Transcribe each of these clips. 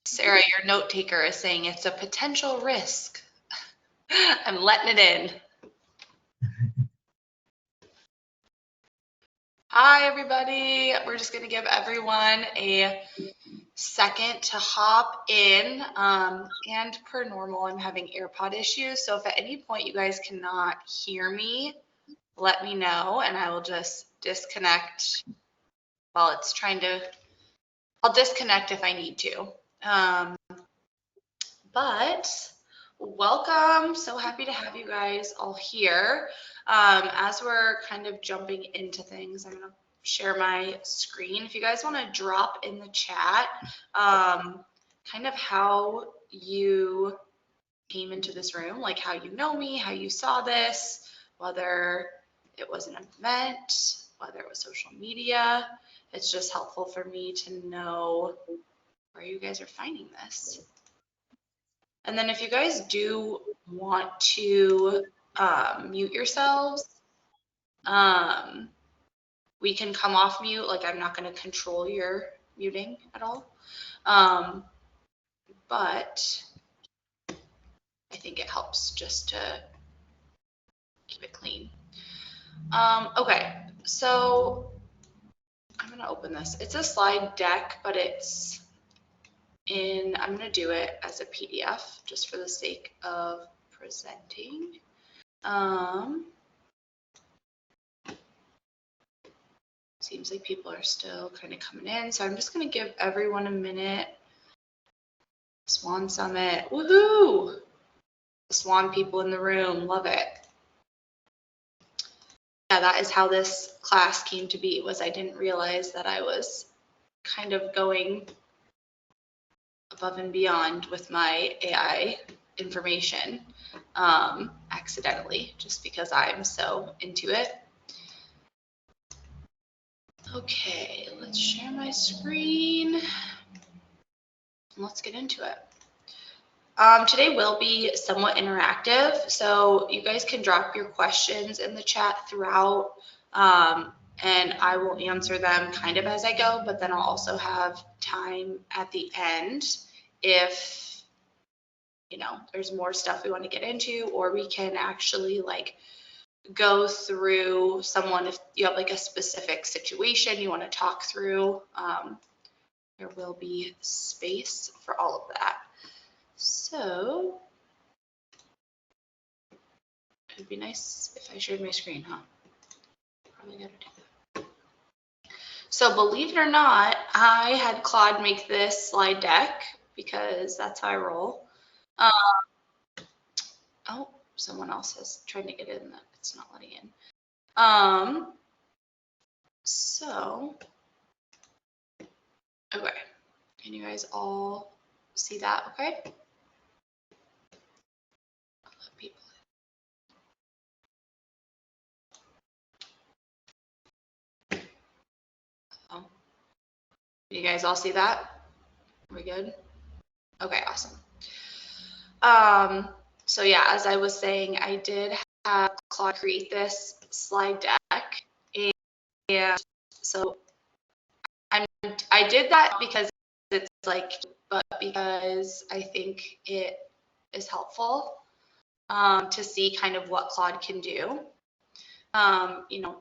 Sarah, your note taker, is saying it's a potential risk. I'm letting it in. Hi, everybody. We're just going to give everyone a second to hop in. And per normal, I'm having AirPod issues. So if at any point you guys cannot hear me, let me know and I will just disconnect while it's trying to. I'll disconnect if I need to. But welcome. So happy to have you guys all here. As we're kind of jumping into things, I'm going to share my screen. If you guys want to drop in the chat kind of how you came into this room, like how you know me, how you saw this, whether it was an event, whether it was social media. It's just helpful for me to know where you guys are finding this. And then if you guys do want to mute yourselves, we can come off mute. Like, I'm not going to control your muting at all. But I think it helps just to keep it clean. Okay, so I'm going to open this. It's a slide deck, but it's I'm going to do it as a PDF just for the sake of presenting. Seems like people are still kind of coming in, so I'm just going to give everyone a minute. Swan Summit, woohoo! The Swan people in the room, love it. Yeah, that is how this class came to be, was I didn't realize that I was kind of going above and beyond with my AI information accidentally, just because I'm so into it. Okay, let's share my screen. Let's get into it. Today will be somewhat interactive, so you guys can drop your questions in the chat throughout, and I will answer them kind of as I go, but then I'll also have time at the end if, you know, there's more stuff we want to get into, or we can actually like go through someone, if you have like a specific situation you want to talk through, there will be space for all of that. So it would be nice if I shared my screen, huh? Probably gotta do that. So believe it or not, I had Claude make this slide deck because that's how I roll. Oh, someone else has tried to get in that it's not letting in. So, okay. Can you guys all see that? Okay. Oh, you guys all see that? Are we good? Okay, awesome. So yeah, as I was saying, I did have Claude create this slide deck, and so I did that because it's like, but because I think it is helpful to see kind of what Claude can do. You know,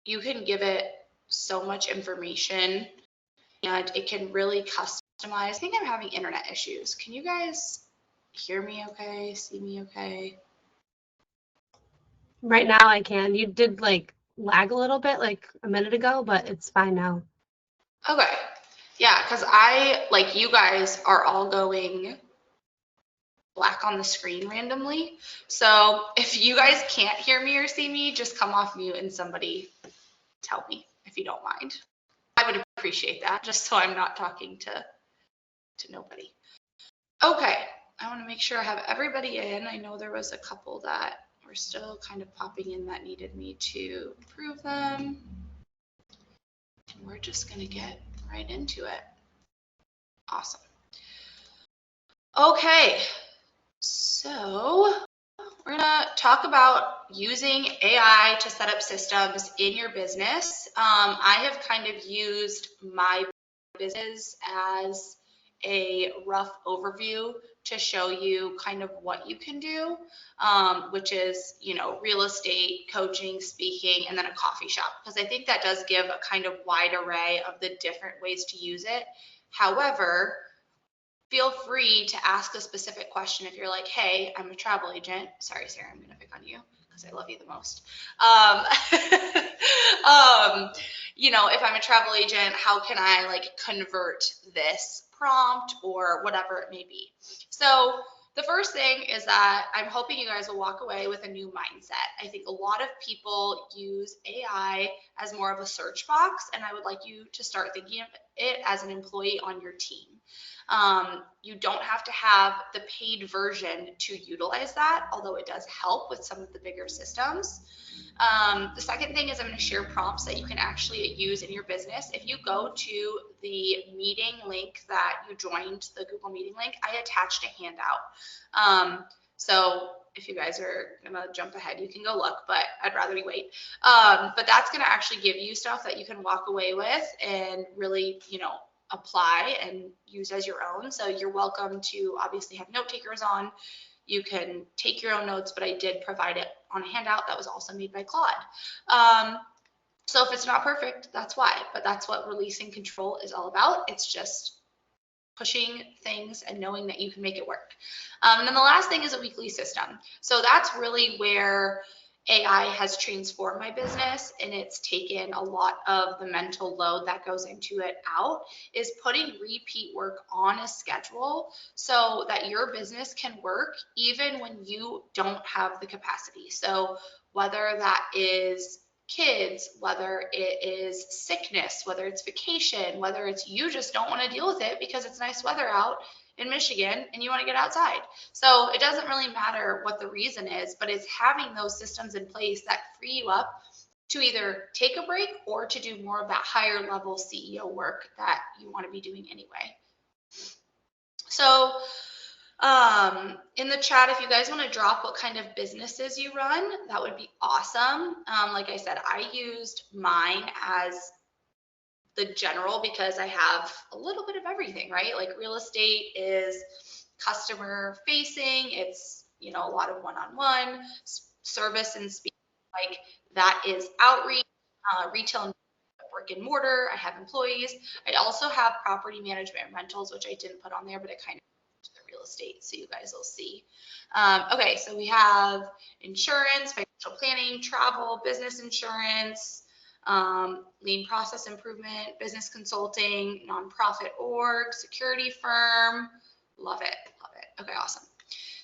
you can give it so much information and it can really customize. I think I'm having internet issues. Can you guys hear me okay? See me okay? Right now I can. You did like lag a little bit like a minute ago, but it's fine now. Okay. Yeah, because I, like, you guys are all going black on the screen randomly. So if you guys can't hear me or see me, just come off mute and somebody tell me if you don't mind. I would appreciate that, just so I'm not talking to nobody. Okay, I want to make sure I have everybody in. I know there was a couple that were still kind of popping in that needed me to approve them. And we're just going to get right into it. Awesome. Okay, so we're going to talk about using AI to set up systems in your business. I have kind of used my business as a rough overview to show you kind of what you can do, which is, real estate, coaching, speaking, and then a coffee shop. Because I think that does give a kind of wide array of the different ways to use it. However, feel free to ask a specific question if you're like, hey, I'm a travel agent. Sorry, Sarah, I'm going to pick on you because I love you the most. If I'm a travel agent, how can I like convert this prompt or whatever it may be? So the first thing is that I'm hoping you guys will walk away with a new mindset. I think a lot of people use AI as more of a search box, and I would like you to start thinking of it as an employee on your team. You don't have to have the paid version to utilize that, although it does help with some of the bigger systems. The second thing is I'm going to share prompts that you can actually use in your business. If you go to the meeting link that you joined, the Google Meeting link, I attached a handout. So if you guys are going to jump ahead, you can go look, but I'd rather you wait. But that's going to actually give you stuff that you can walk away with and really, apply and use as your own. So you're welcome to obviously have note takers on. You can take your own notes, but I did provide it on a handout that was also made by Claude. So if it's not perfect, that's why, but that's what releasing control is all about. It's just pushing things and knowing that you can make it work. And then the last thing is a weekly system. So that's really where AI has transformed my business, and it's taken a lot of the mental load that goes into it out, is putting repeat work on a schedule so that your business can work even when you don't have the capacity. So whether that is kids, whether it is sickness, whether it's vacation, whether it's you just don't want to deal with it because it's nice weather out in Michigan and you want to get outside. So it doesn't really matter what the reason is, but it's having those systems in place that free you up to either take a break or to do more of that higher level CEO work that you want to be doing anyway. So in the chat, if you guys want to drop what kind of businesses you run, that would be awesome. Like I said, I used mine as the general because I have a little bit of everything, right? Like real estate is customer facing. It's, a lot of one-on-one service and speak, like that is outreach, retail, brick and mortar. I have employees. I also have property management and rentals, which I didn't put on there, but it kind of the real estate, so you guys will see. Okay, so we have insurance, financial planning, travel, business insurance, lean process improvement, business consulting, nonprofit org, security firm. Love it, love it. Okay, awesome.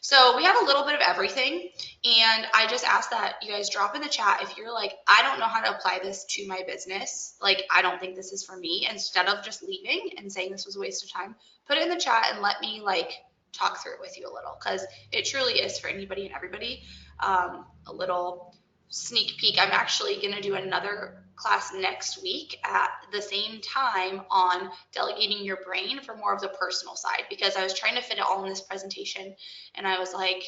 So we have a little bit of everything, and I just ask that you guys drop in the chat if you're like, I don't know how to apply this to my business, like I don't think this is for me, instead of just leaving and saying this was a waste of time, put it in the chat and let me like talk through it with you a little, because it truly is for anybody and everybody. A little sneak peek, I'm actually going to do another class next week at the same time on delegating your brain for more of the personal side, because I was trying to fit it all in this presentation and I was like,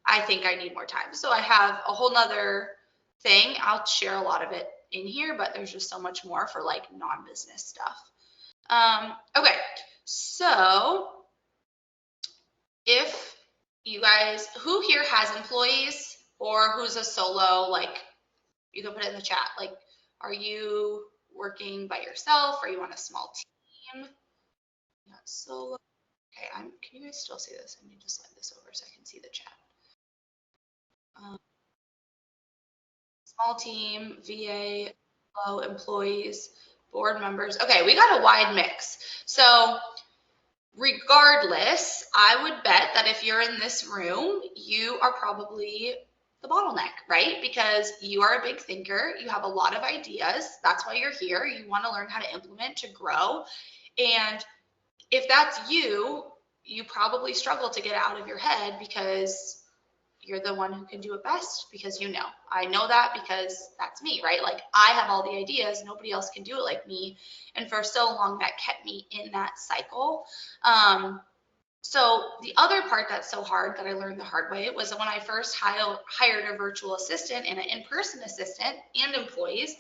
I think I need more time. So I have a whole nother thing. I'll share a lot of it in here, but there's just so much more for like non-business stuff. Okay, so if you guys, who here has employees or who's a solo, like you can put it in the chat. Like, are you working by yourself? Are you on a small team? Not solo. Okay, can you guys still see this? I need to slide this over so I can see the chat. Small team, VA, low employees, board members. Okay, we got a wide mix. So regardless, I would bet that if you're in this room, you are probably the bottleneck, right? Because you are a big thinker, you have a lot of ideas. That's why you're here. You want to learn how to implement to grow. And if that's you, you probably struggle to get out of your head because you're the one who can do it best, because I know that because that's me, right? Like I have all the ideas, nobody else can do it like me. And for so long that kept me in that cycle. So the other part that's so hard that I learned the hard way was when I first hired a virtual assistant and an in-person assistant and employees,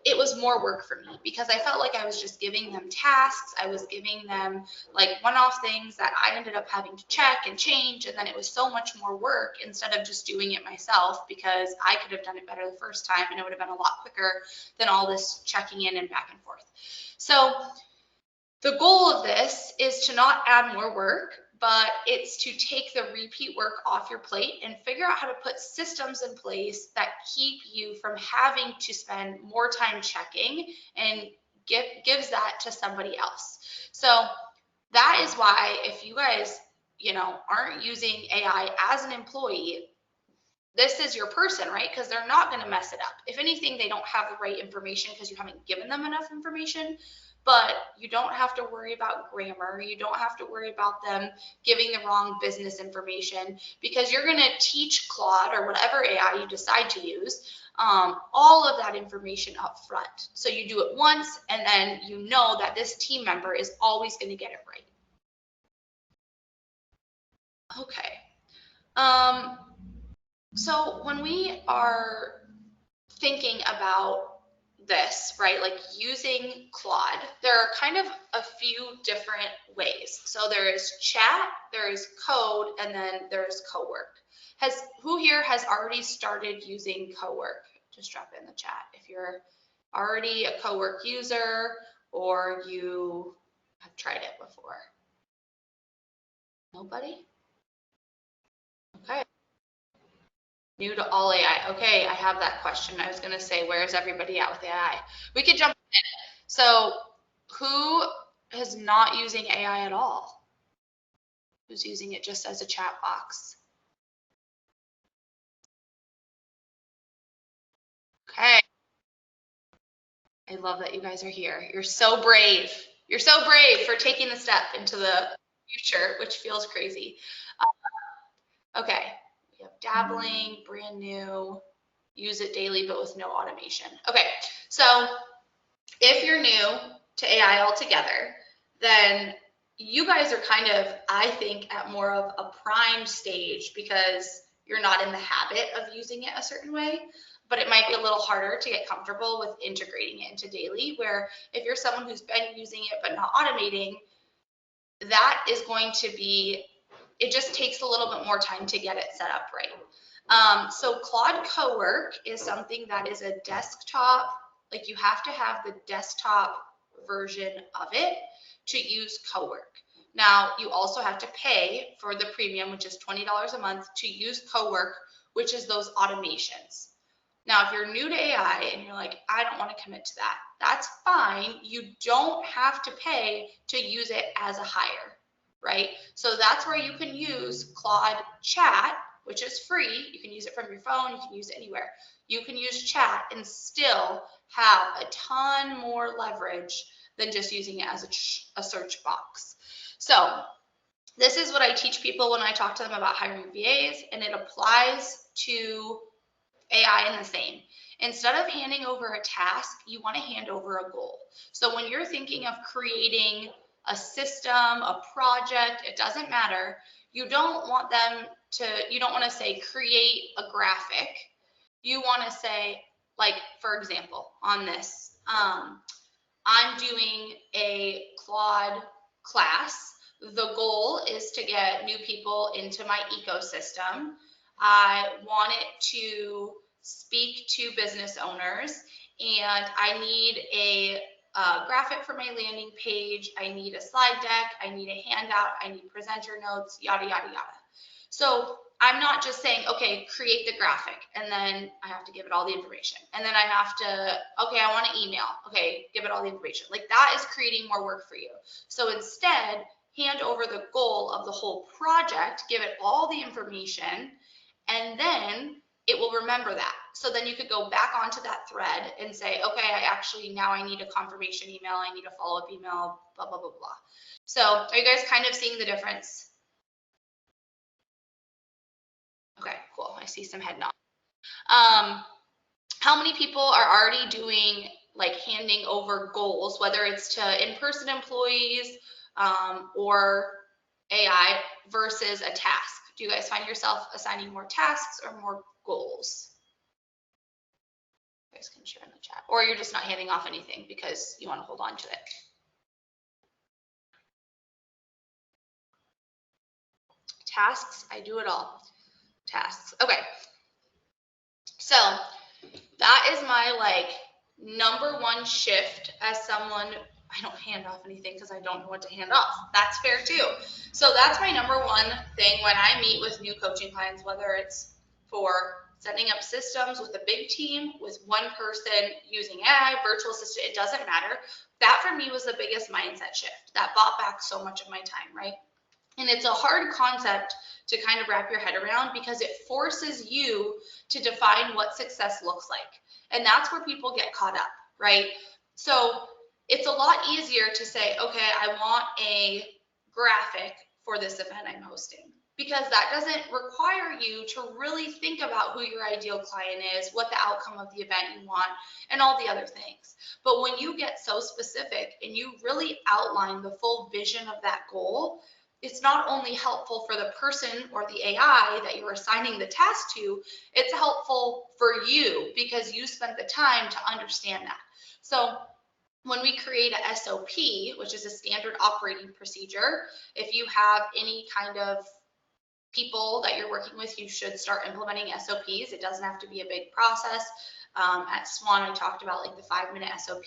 it was more work for me because I felt like I was just giving them tasks. I was giving them like one-off things that I ended up having to check and change. And then it was so much more work instead of just doing it myself, because I could have done it better the first time and it would have been a lot quicker than all this checking in and back and forth. So the goal of this is to not add more work, but it's to take the repeat work off your plate and figure out how to put systems in place that keep you from having to spend more time checking and gives that to somebody else. So that is why if you guys, aren't using AI as an employee, this is your person, right? Because they're not going to mess it up. If anything, they don't have the right information because you haven't given them enough information. But you don't have to worry about grammar. You don't have to worry about them giving the wrong business information, because you're going to teach Claude or whatever AI you decide to use all of that information up front. So you do it once, and then you know that this team member is always going to get it right. Okay. So when we are thinking about this, right, like using Claude, there are kind of a few different ways. So there is chat, there is code, and then there's Cowork. Who here has already started using Cowork? Just drop it in the chat if you're already a Cowork user or you have tried it before. Nobody? Okay. New to all AI. Okay, I have that question. I was going to say, where's everybody at with AI? We could jump in. So who is not using AI at all? Who's using it just as a chat box? Okay. I love that you guys are here. You're so brave. You're so brave for taking the step into the future, which feels crazy. Okay. We have dabbling, brand new, use it daily, but with no automation. Okay. So if you're new to AI altogether, then you guys are kind of, I think, at more of a prime stage because you're not in the habit of using it a certain way, but it might be a little harder to get comfortable with integrating it into daily, where if you're someone who's been using it but not automating, that is going to be, it just takes a little bit more time to get it set up right. So Claude Cowork is something that is a desktop, like you have to have the desktop version of it to use Cowork. Now, you also have to pay for the premium, which is $20 a month, to use Cowork, which is those automations. Now, if you're new to AI and you're like, I don't want to commit to that, that's fine. You don't have to pay to use it as a hire, right? So that's where you can use Claude Chat, which is free. You can use it from your phone. You can use it anywhere. You can use chat and still have a ton more leverage than just using it as a search box. So this is what I teach people when I talk to them about hiring VAs, and it applies to AI in the same. Instead of handing over a task, you want to hand over a goal. So when you're thinking of creating a system, a project, it doesn't matter. You don't want to say create a graphic. You want to say, like, for example, on this, I'm doing a Claude class. The goal is to get new people into my ecosystem. I want it to speak to business owners, and I need a graphic for my landing page. I need a slide deck. I need a handout. I need presenter notes, yada, yada, yada. So I'm not just saying, okay, create the graphic, and then I have to give it all the information. And then I have to, okay, I want an email. Okay, give it all the information. Like, that is creating more work for you. So instead, hand over the goal of the whole project, give it all the information, and then it will remember that. So then you could go back onto that thread and say, okay, now I need a confirmation email. I need a follow-up email, blah, blah, blah, blah. So are you guys kind of seeing the difference? Okay, cool. I see some head nods. How many people are already doing, like, handing over goals, whether it's to in-person employees or AI versus a task? Do you guys find yourself assigning more tasks or more goals? guys can share in the chat, or you're just not handing off anything because you want to hold on to it. Tasks, I do it all. Tasks. Okay. So that is my like number one shift as someone. I don't hand off anything because I don't know what to hand off. That's fair too. So that's my number one thing when I meet with new coaching clients, whether it's for setting up systems with a big team, with one person using AI, virtual assistant, it doesn't matter. That for me was the biggest mindset shift that bought back so much of my time, right? And it's a hard concept to kind of wrap your head around because it forces you to define what success looks like. And that's where people get caught up, right? So it's a lot easier to say, okay, I want a graphic for this event I'm hosting, because that doesn't require you to really think about who your ideal client is, what the outcome of the event you want, and all the other things. But when you get so specific and you really outline the full vision of that goal, it's not only helpful for the person or the AI that you're assigning the task to, it's helpful for you because you spent the time to understand that. So when we create a SOP, which is a standard operating procedure, if you have any kind of people that you're working with, you should start implementing SOPs. It doesn't have to be a big process. At Swan, I talked about like the 5-minute SOP.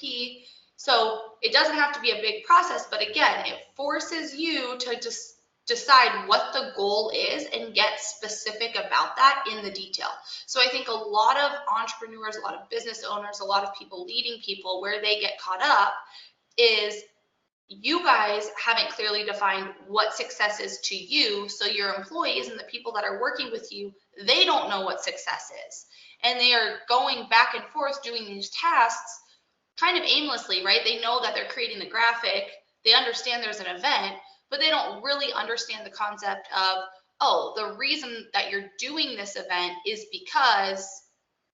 So it doesn't have to be a big process, but again, it forces you to just decide what the goal is and get specific about that in the detail. So I think a lot of entrepreneurs, a lot of business owners, a lot of people leading people, where they get caught up is you guys haven't clearly defined what success is to you. So your employees and the people that are working with you, they don't know what success is. And they are going back and forth doing these tasks kind of aimlessly, right? They know that they're creating the graphic, they understand there's an event, but they don't really understand the concept of, oh, the reason that you're doing this event is because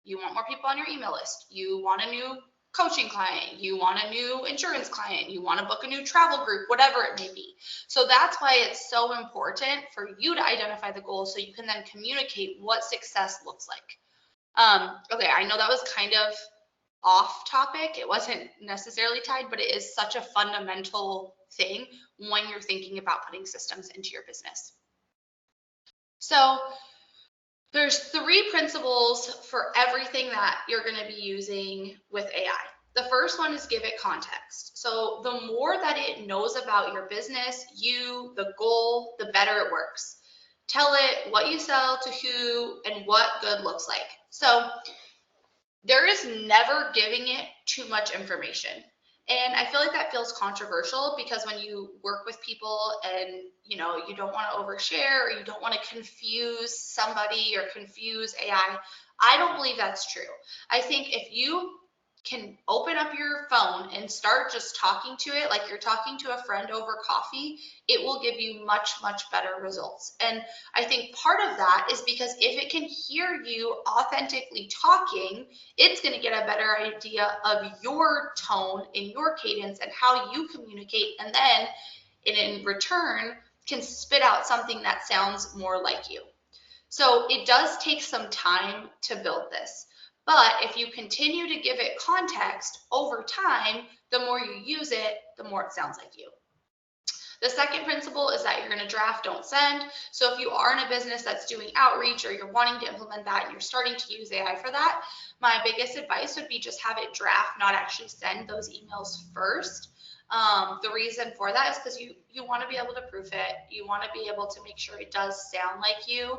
you want more people on your email list, you want a new coaching client, you want a new insurance client, you want to book a new travel group, whatever it may be. So that's why it's so important for you to identify the goals so you can then communicate what success looks like. Okay, I know that was kind of off topic. It wasn't necessarily tied, but it is such a fundamental thing when you're thinking about putting systems into your business. So there's 3 principles for everything that you're going to be using with AI. The first one is give it context. So the more that it knows about your business, you, the goal, the better it works. Tell it what you sell to who and what good looks like. So there is never giving it too much information. And I feel like that feels controversial because when you work with people and you don't want to overshare or you don't want to confuse somebody or confuse AI, I don't believe that's true. I think if you can open up your phone and start just talking to it like you're talking to a friend over coffee, it will give you much, much better results. And I think part of that is because if it can hear you authentically talking, it's going to get a better idea of your tone and your cadence and how you communicate, and then in return can spit out something that sounds more like you. So it does take some time to build this. But if you continue to give it context over time, the more you use it, the more it sounds like you. The second principle is that you're going to draft, don't send. So if you are in a business that's doing outreach or you're wanting to implement that and you're starting to use AI for that, my biggest advice would be just have it draft, not actually send those emails first. The reason for that is because you want to be able to proof it. You want to be able to make sure it does sound like you.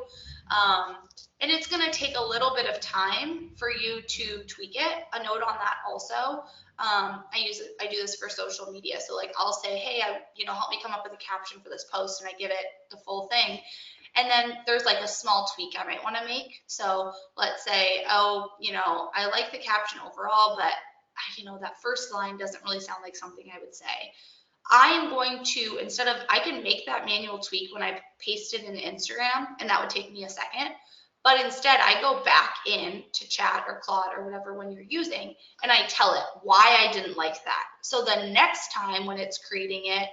And it's going to take a little bit of time for you to tweak it. A note on that also. I do this for social media. So like I'll say, hey, help me come up with a caption for this post, and I give it the full thing. And then there's like a small tweak I might want to make. So let's say, I like the caption overall, but that first line doesn't really sound like something I would say. I am going to, I can make that manual tweak when I paste it in Instagram, and that would take me a second. But instead, I go back in to Chat or Claude or whatever one you're using, and I tell it why I didn't like that. So the next time when it's creating it,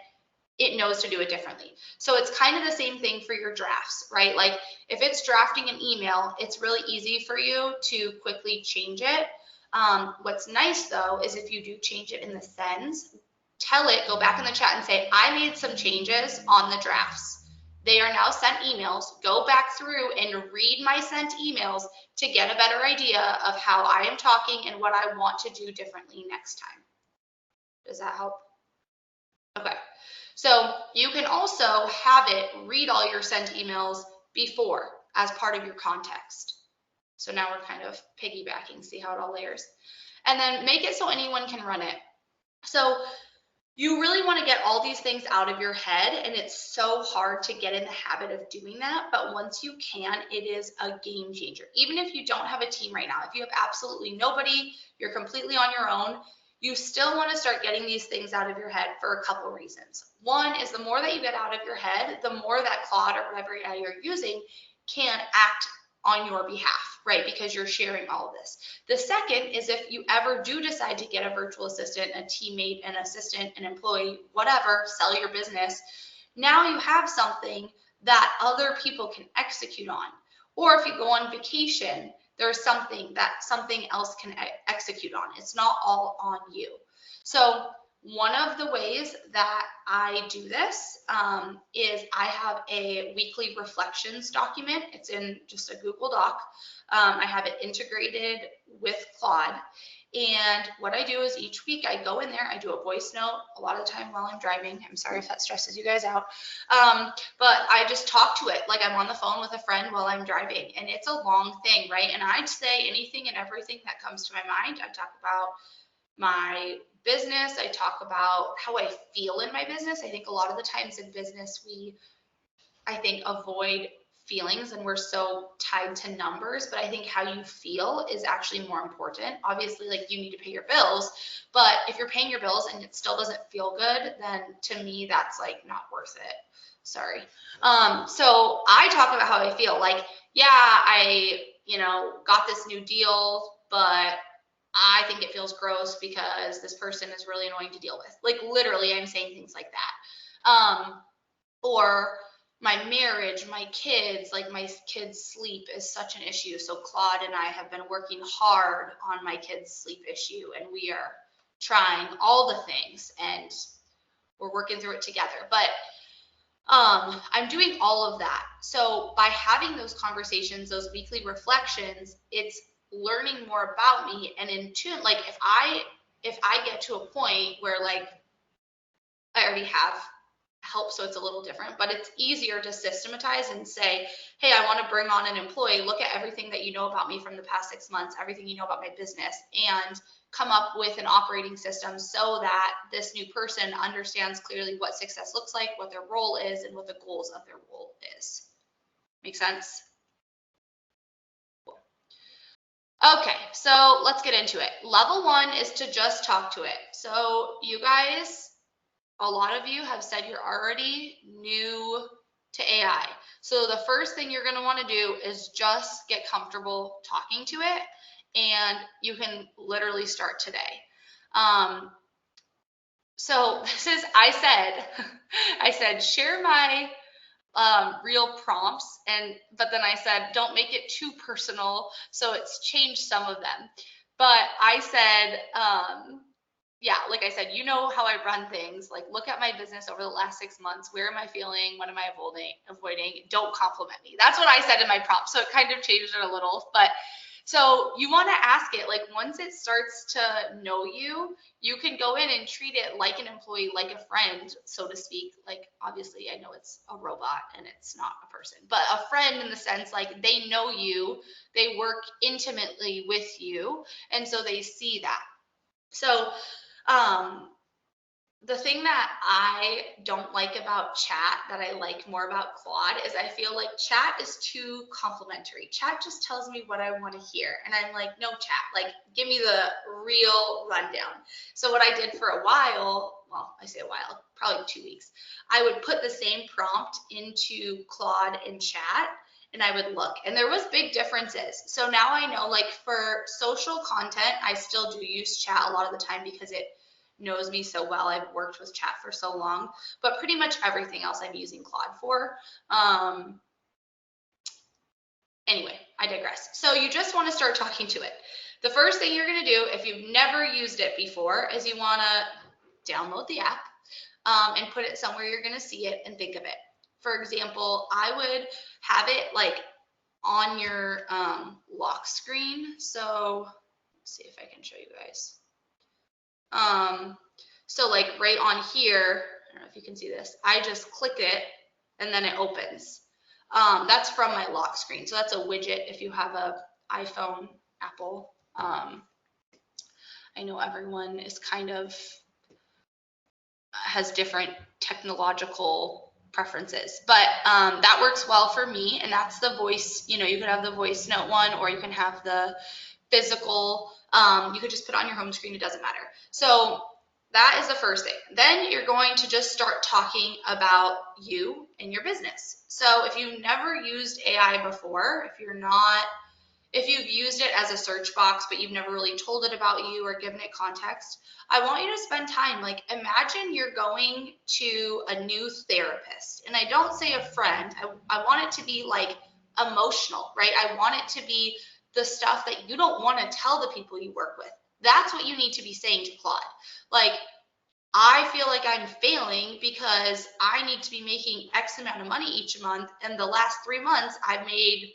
it knows to do it differently. So it's kind of the same thing for your drafts, right? Like if it's drafting an email, it's really easy for you to quickly change it. What's nice though is if you do change it in the sends, tell it, go back in the chat and say, I made some changes on the drafts. They are now sent emails. Go back through and read my sent emails to get a better idea of how I am talking and what I want to do differently next time. Does that help? Okay. So you can also have it read all your sent emails before as part of your context. So now we're kind of piggybacking, see how it all layers. And then make it so anyone can run it. So you really want to get all these things out of your head, and it's so hard to get in the habit of doing that. But once you can, it is a game changer. Even if you don't have a team right now, if you have absolutely nobody, you're completely on your own, you still want to start getting these things out of your head for a couple reasons. One is the more that you get out of your head, the more that Claude or whatever AI you're using can act on your behalf, right? Because you're sharing all of this. The second is if you ever do decide to get a virtual assistant, a teammate, an assistant, an employee, whatever, sell your business, now you have something that other people can execute on. Or if you go on vacation, there's something that something else can execute on. It's not all on you. So one of the ways that I do this is I have a weekly reflections document. It's in just a Google Doc. I have it integrated with Claude. And what I do is each week I go in there, I do a voice note a lot of the time while I'm driving. I'm sorry if that stresses you guys out. But I just talk to it like I'm on the phone with a friend while I'm driving. And it's a long thing, right? And I'd say anything and everything that comes to my mind. I talk about my business. I talk about how I feel in my business. I think a lot of the times in business, I think, avoid feelings and we're so tied to numbers, but I think how you feel is actually more important. Obviously, like you need to pay your bills, but if you're paying your bills and it still doesn't feel good, then to me, that's like not worth it. Sorry. So I talk about how I feel like, yeah, I, got this new deal, but I think it feels gross because this person is really annoying to deal with. Like literally, I'm saying things like that. Or my marriage, my kids, like my kids' sleep is such an issue. So Claude and I have been working hard on my kids' sleep issue, and we are trying all the things, and we're working through it together. But I'm doing all of that. So by having those conversations, those weekly reflections, it's learning more about me and in tune. Like if I get to a point where like I already have help, so it's a little different, but it's easier to systematize and say, hey, I want to bring on an employee, look at everything that you know about me from the past 6 months, everything you know about my business, and come up with an operating system so that this new person understands clearly what success looks like, what their role is, and what the goals of their role is. Make sense? Cool. Okay, so let's get into it. Level 1 is to just talk to it. So you guys, a lot of you have said you're already new to AI. So the first thing you're going to want to do is just get comfortable talking to it, and you can literally start today. So this is, I said, share my real prompts, but then I said, don't make it too personal. So it's changed some of them. But I said, yeah, like I said, you know how I run things. Like, look at my business over the last 6 months. Where am I feeling? What am I avoiding? Don't compliment me. That's what I said in my prompt. So it kind of changed it a little. But so you want to ask it, like, once it starts to know you, you can go in and treat it like an employee, like a friend, so to speak. Like, obviously, I know it's a robot and it's not a person, but a friend in the sense, like, they know you, they work intimately with you, and so they see that. So the thing that I don't like about chat that I like more about Claude is I feel like chat is too complimentary. Chat just tells me what I want to hear. And I'm like, no, chat, like give me the real rundown. So what I did for a while, well, I say a while, probably 2 weeks, I would put the same prompt into Claude and chat, and I would look, and there was big differences. So now I know, like for social content, I still do use chat a lot of the time because it knows me so well. I've worked with chat for so long, but pretty much everything else I'm using Claude for. Anyway, I digress. So you just want to start talking to it. The first thing you're going to do if you've never used it before is you want to download the app and put it somewhere you're going to see it and think of it. For example, I would have it like on your lock screen. So let's see if I can show you guys. So like right on here, I don't know if you can see this, I just click it and then it opens. That's from my lock screen. So that's a widget if you have a iPhone, Apple. I know everyone is kind of has different technological preferences, but that works well for me. And that's the voice, you could have the voice note one, or you can have the physical, you could just put it on your home screen, it doesn't matter. So that is the first thing. Then you're going to just start talking about you and your business. So if you've never used AI before, if you've used it as a search box, but you've never really told it about you or given it context, I want you to spend time, like imagine you're going to a new therapist. And I don't say a friend, I want it to be like emotional, right? I want it to be the stuff that you don't want to tell the people you work with. That's what you need to be saying to Claude. Like, I feel like I'm failing because I need to be making X amount of money each month. And the last 3 months I've made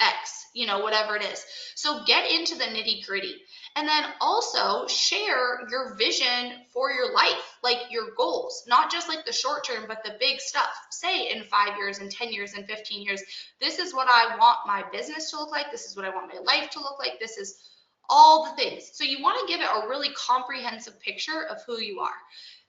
X, whatever it is. So get into the nitty gritty. And then also share your vision for your life, like your goals, not just like the short term, but the big stuff. Say in 5 years and 10 years and 15 years, this is what I want my business to look like. This is what I want my life to look like. This is all the things. So you want to give it a really comprehensive picture of who you are.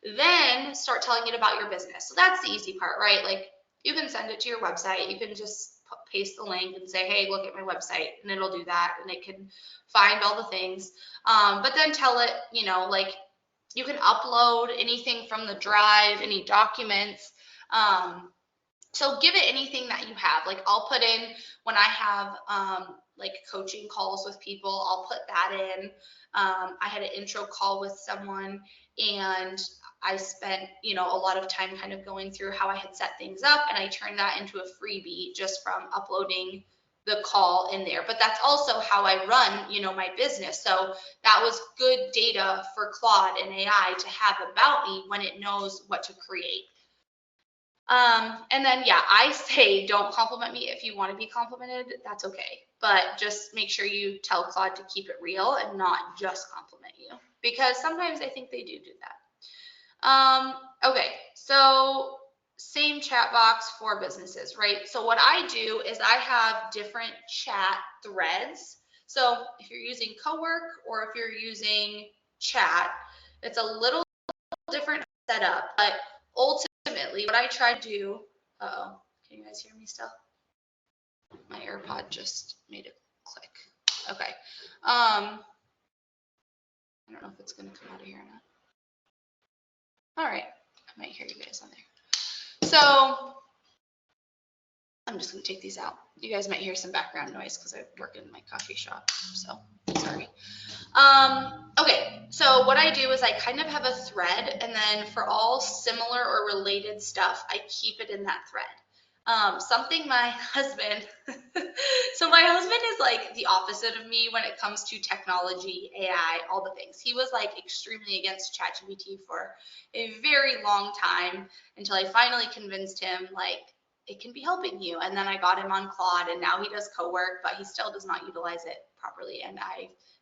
Then start telling it about your business. So that's the easy part, right? Like you can send it to your website. You can just paste the link and say, hey, look at my website, and it'll do that, and it can find all the things. But then tell it, like you can upload anything from the drive, any documents. So give it anything that you have. Like I'll put in when I have like coaching calls with people, I'll put that in. I had an intro call with someone and I spent, a lot of time kind of going through how I had set things up, and I turned that into a freebie just from uploading the call in there. But that's also how I run, my business. So that was good data for Claude and AI to have about me when it knows what to create. And then, yeah, I say don't compliment me. If you want to be complimented, that's okay. But just make sure you tell Claude to keep it real and not just compliment you, because sometimes I think they do that. Okay, so same chat box for businesses, right? So what I do is I have different chat threads. So if you're using Cowork or if you're using chat, it's a little different setup, but ultimately what I try to do, uh-oh, can you guys hear me still? My AirPod just made it click. Okay. I don't know if it's gonna come out of here or not. All right, I might hear you guys on there. So I'm just gonna take these out. You guys might hear some background noise because I work in my coffee shop, so sorry. Okay, so what I do is I kind of have a thread, and then for all similar or related stuff, I keep it in that thread. Something my husband, so my husband is like the opposite of me when it comes to technology, AI, all the things. He was like extremely against ChatGPT for a very long time until I finally convinced him like it can be helping you. And then I got him on Claude, and now he does Cowork, but he still does not utilize it properly. And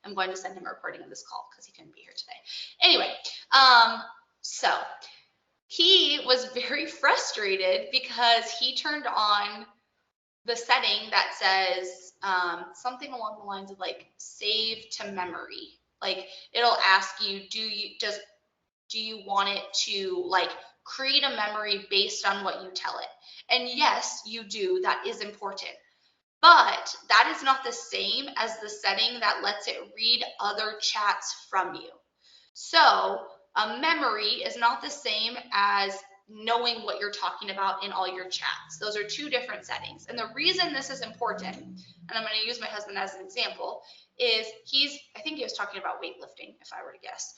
I'm going to send him a recording of this call because he couldn't be here today. Anyway, so he was very frustrated because he turned on the setting that says something along the lines of like save to memory. Like it'll ask you, do you want it to like create a memory based on what you tell it? And yes, you do. That is important. But that is not the same as the setting that lets it read other chats from you. So a memory is not the same as knowing what you're talking about in all your chats. Those are two different settings. And the reason this is important, and I'm going to use my husband as an example, is I think he was talking about weightlifting, if I were to guess.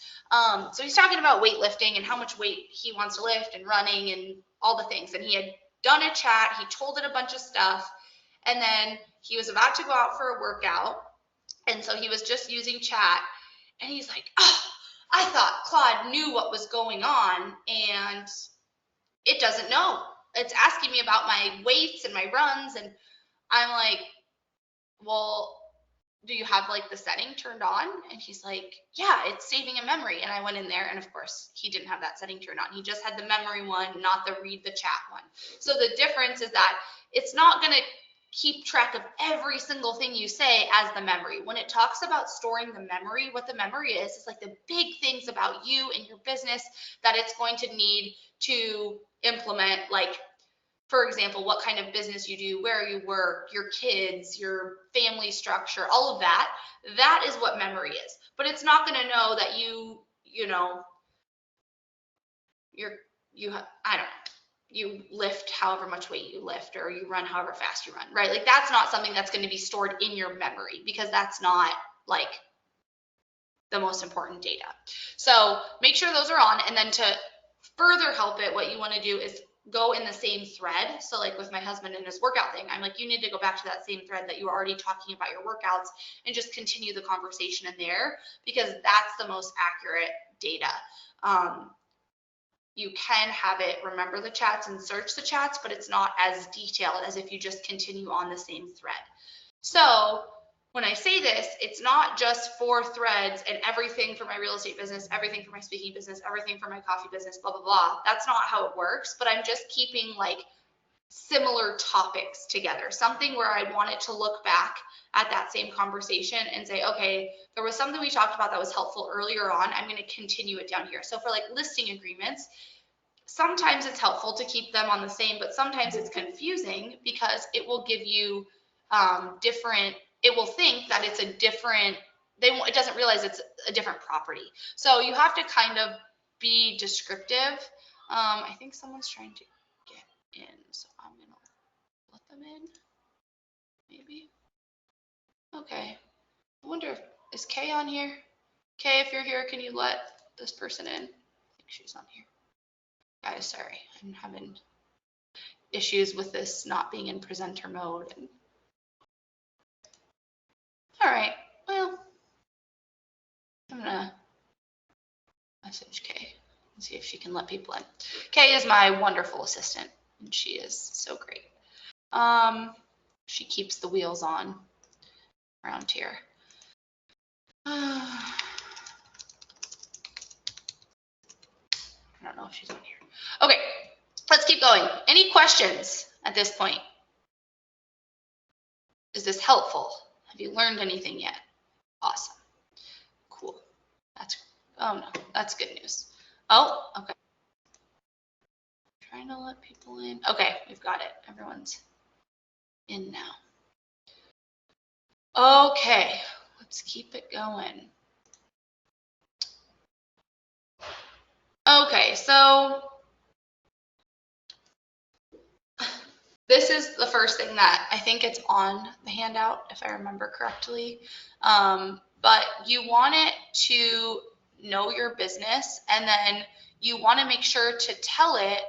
So he's talking about weightlifting and how much weight he wants to lift and running and all the things. And he had done a chat, he told it a bunch of stuff, and then he was about to go out for a workout, And so he was just using chat, and he's like, oh, I thought Claude knew what was going on, and it doesn't know. It's asking me about my weights and my runs, and I'm like, well, do you have like the setting turned on? And he's like, yeah, it's saving a memory. And I went in there, and of course he didn't have that setting turned on. He just had the memory one, not the read the chat one. So the difference is that it's not going to keep track of every single thing you say as the memory. When it talks about storing the memory, what the memory is like the big things about you and your business that it's going to need to implement, like, for example, what kind of business you do, where you work, your kids, your family structure, all of that. That is what memory is. But it's not going to know that I don't know, you lift however much weight you lift, or you run however fast you run, right? Like, that's not something that's going to be stored in your memory, because that's not like the most important data. So make sure those are on. And then to further help it, what you want to do is go in the same thread. So like with my husband and his workout thing, I'm like, you need to go back to that same thread that you were already talking about your workouts, and just continue the conversation in there, because that's the most accurate data. You can have it remember the chats and search the chats, but it's not as detailed as if you just continue on the same thread. So when I say this, it's not just 4 threads and everything for my real estate business, everything for my speaking business, everything for my coffee business, blah, blah, blah. That's not how it works, but I'm just keeping like similar topics together, something where I want it to look back at that same conversation and say, okay, there was something we talked about that was helpful earlier on. I'm going to continue it down here. So for like listing agreements, sometimes it's helpful to keep them on the same, but sometimes it's confusing, because it will give you different, it will think that it's a different, it doesn't realize it's a different property. So you have to kind of be descriptive. I think someone's trying to get in, so I'm gonna let them in, maybe. Okay, I wonder if, is Kay on here? Kay, if you're here, can you let this person in? I think she's on here. Guys, sorry, I'm having issues with this not being in presenter mode. All right, well, I'm gonna message Kay and see if she can let people in. Kay is my wonderful assistant, and she is so great. She keeps the wheels on around here. I don't know if she's on here. Okay, let's keep going. Any questions at this point? Is this helpful? Have you learned anything yet? Awesome. Cool. Oh no, that's good news. Oh, okay. Trying to let people in. Okay, we've got it. Everyone's in now. Okay, let's keep it going. Okay, so this is the first thing that I think it's on the handout, if I remember correctly. But you want it to know your business, and then you want to make sure to tell it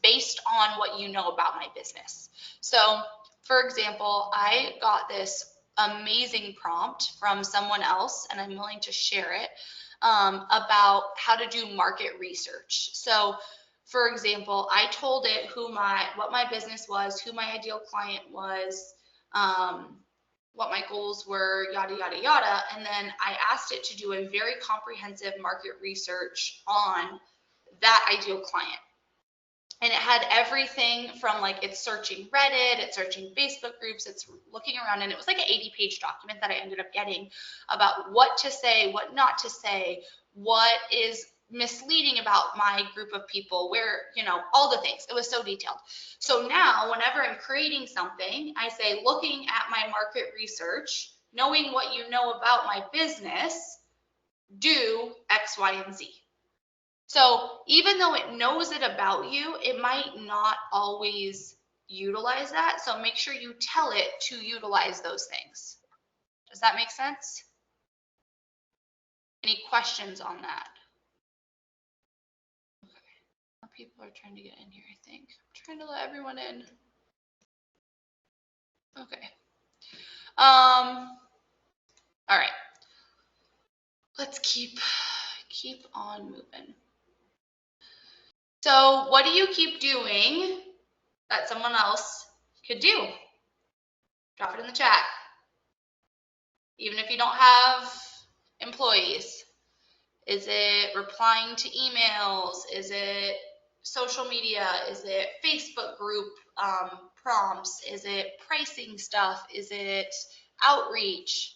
based on what you know about my business. So, for example, I got this amazing prompt from someone else, and I'm willing to share it, about how to do market research. So, for example, I told it what my business was, who my ideal client was, what my goals were, yada, yada, yada. And then I asked it to do a very comprehensive market research on that ideal client. And it had everything from, like, it's searching Reddit, it's searching Facebook groups, it's looking around, and it was like an 80-page document that I ended up getting about what to say, what not to say, what is misleading about my group of people, where, all the things. It was so detailed. So now whenever I'm creating something, I say, looking at my market research, knowing what you know about my business, do X, Y, and Z. So even though it knows it about you, it might not always utilize that. So make sure you tell it to utilize those things. Does that make sense? Any questions on that? Okay. More people are trying to get in here, I think. I'm trying to let everyone in. Okay. All right. Let's keep on moving. So what do you keep doing that someone else could do? Drop it in the chat. Even if you don't have employees. Is it replying to emails? Is it social media? Is it Facebook group prompts? Is it pricing stuff? Is it outreach?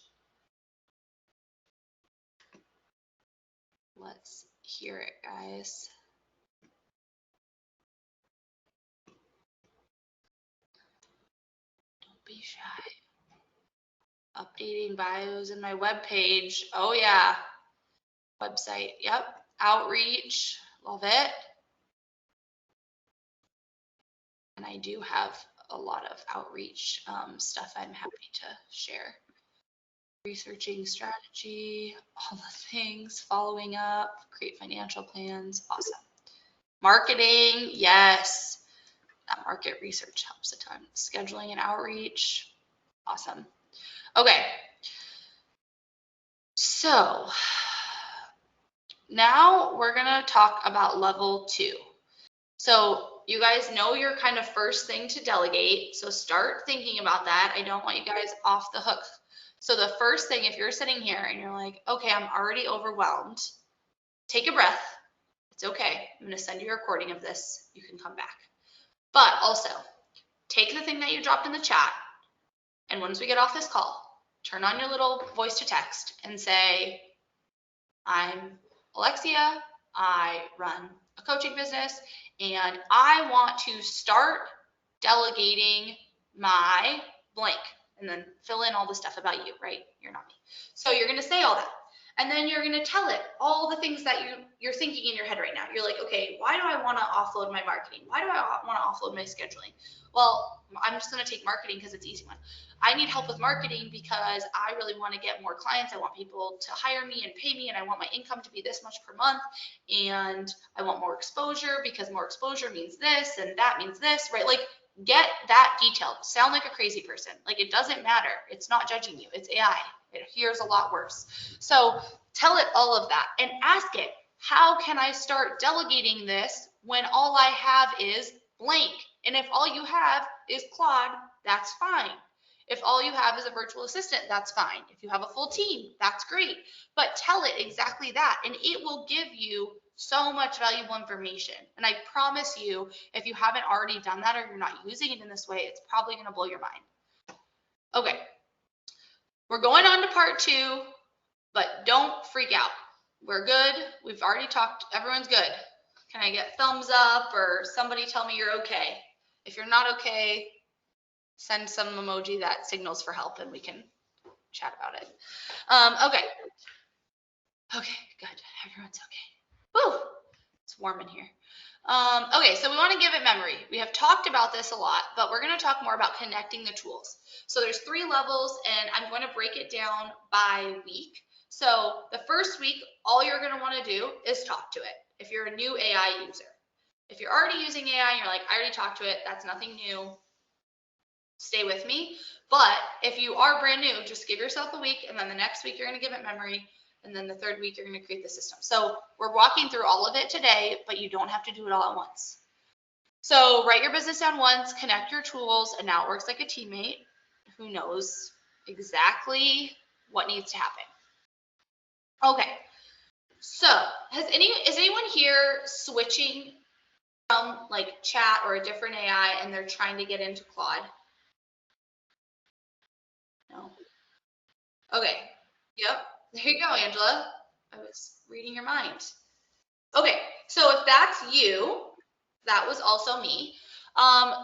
Let's hear it, guys. Don't be shy. Updating bios in my webpage. Oh yeah. Website. Yep. Outreach. Love it. And I do have a lot of outreach stuff I'm happy to share. Researching strategy, all the things, following up, create financial plans. Awesome. Marketing. Yes. That market research helps a ton. Scheduling and outreach. Awesome. Okay. So now we're going to talk about level 2. So you guys know your kind of first thing to delegate. So start thinking about that. I don't want you guys off the hook. So the first thing, if you're sitting here and you're like, okay, I'm already overwhelmed, take a breath. It's okay. I'm going to send you a recording of this. You can come back. But also, take the thing that you dropped in the chat, and once we get off this call, turn on your little voice to text and say, I'm Alexia. I run a coaching business, and I want to start delegating my blank, and then fill in all the stuff about you, right? You're not me. So you're going to say all that. And then you're going to tell it all the things that you're thinking in your head right now. You're like, okay, why do I want to offload my marketing? Why do I want to offload my scheduling? Well, I'm just going to take marketing because it's an easy one. I need help with marketing because I really want to get more clients. I want people to hire me and pay me, and I want my income to be this much per month. And I want more exposure because more exposure means this and that means this, right? Like, get that detailed. Sound like a crazy person. Like, it doesn't matter. It's not judging you. It's AI. It hears a lot worse. So tell it all of that and ask it, how can I start delegating this when all I have is blank? And if all you have is Claude, that's fine. If all you have is a virtual assistant, that's fine. If you have a full team, that's great. But tell it exactly that, and it will give you so much valuable information. And I promise you, if you haven't already done that or you're not using it in this way, it's probably going to blow your mind. Okay. We're going on to part 2, but don't freak out. We're good. We've already talked. Everyone's good. Can I get thumbs up or somebody tell me you're okay? If you're not okay, send some emoji that signals for help and we can chat about it. Okay. Okay, good. Everyone's okay. Woo! It's warm in here. Okay, so we want to give it memory. We have talked about this a lot, but we're going to talk more about connecting the tools. So there's 3 levels, and I'm going to break it down by week. So the first week, all you're going to want to do is talk to it if you're a new AI user. If you're already using AI and you're like, I already talked to it, that's nothing new, stay with me. But if you are brand new, just give yourself a week, and then the next week you're going to give it memory. And then the 3rd week, you're going to create the system. So we're walking through all of it today, but you don't have to do it all at once. So write your business down once, connect your tools, and now it works like a teammate who knows exactly what needs to happen. Okay. So is anyone here switching from like chat or a different AI and they're trying to get into Claude? No. Okay. Yep. There you go, Angela. I was reading your mind. Okay, so if that's you, that was also me.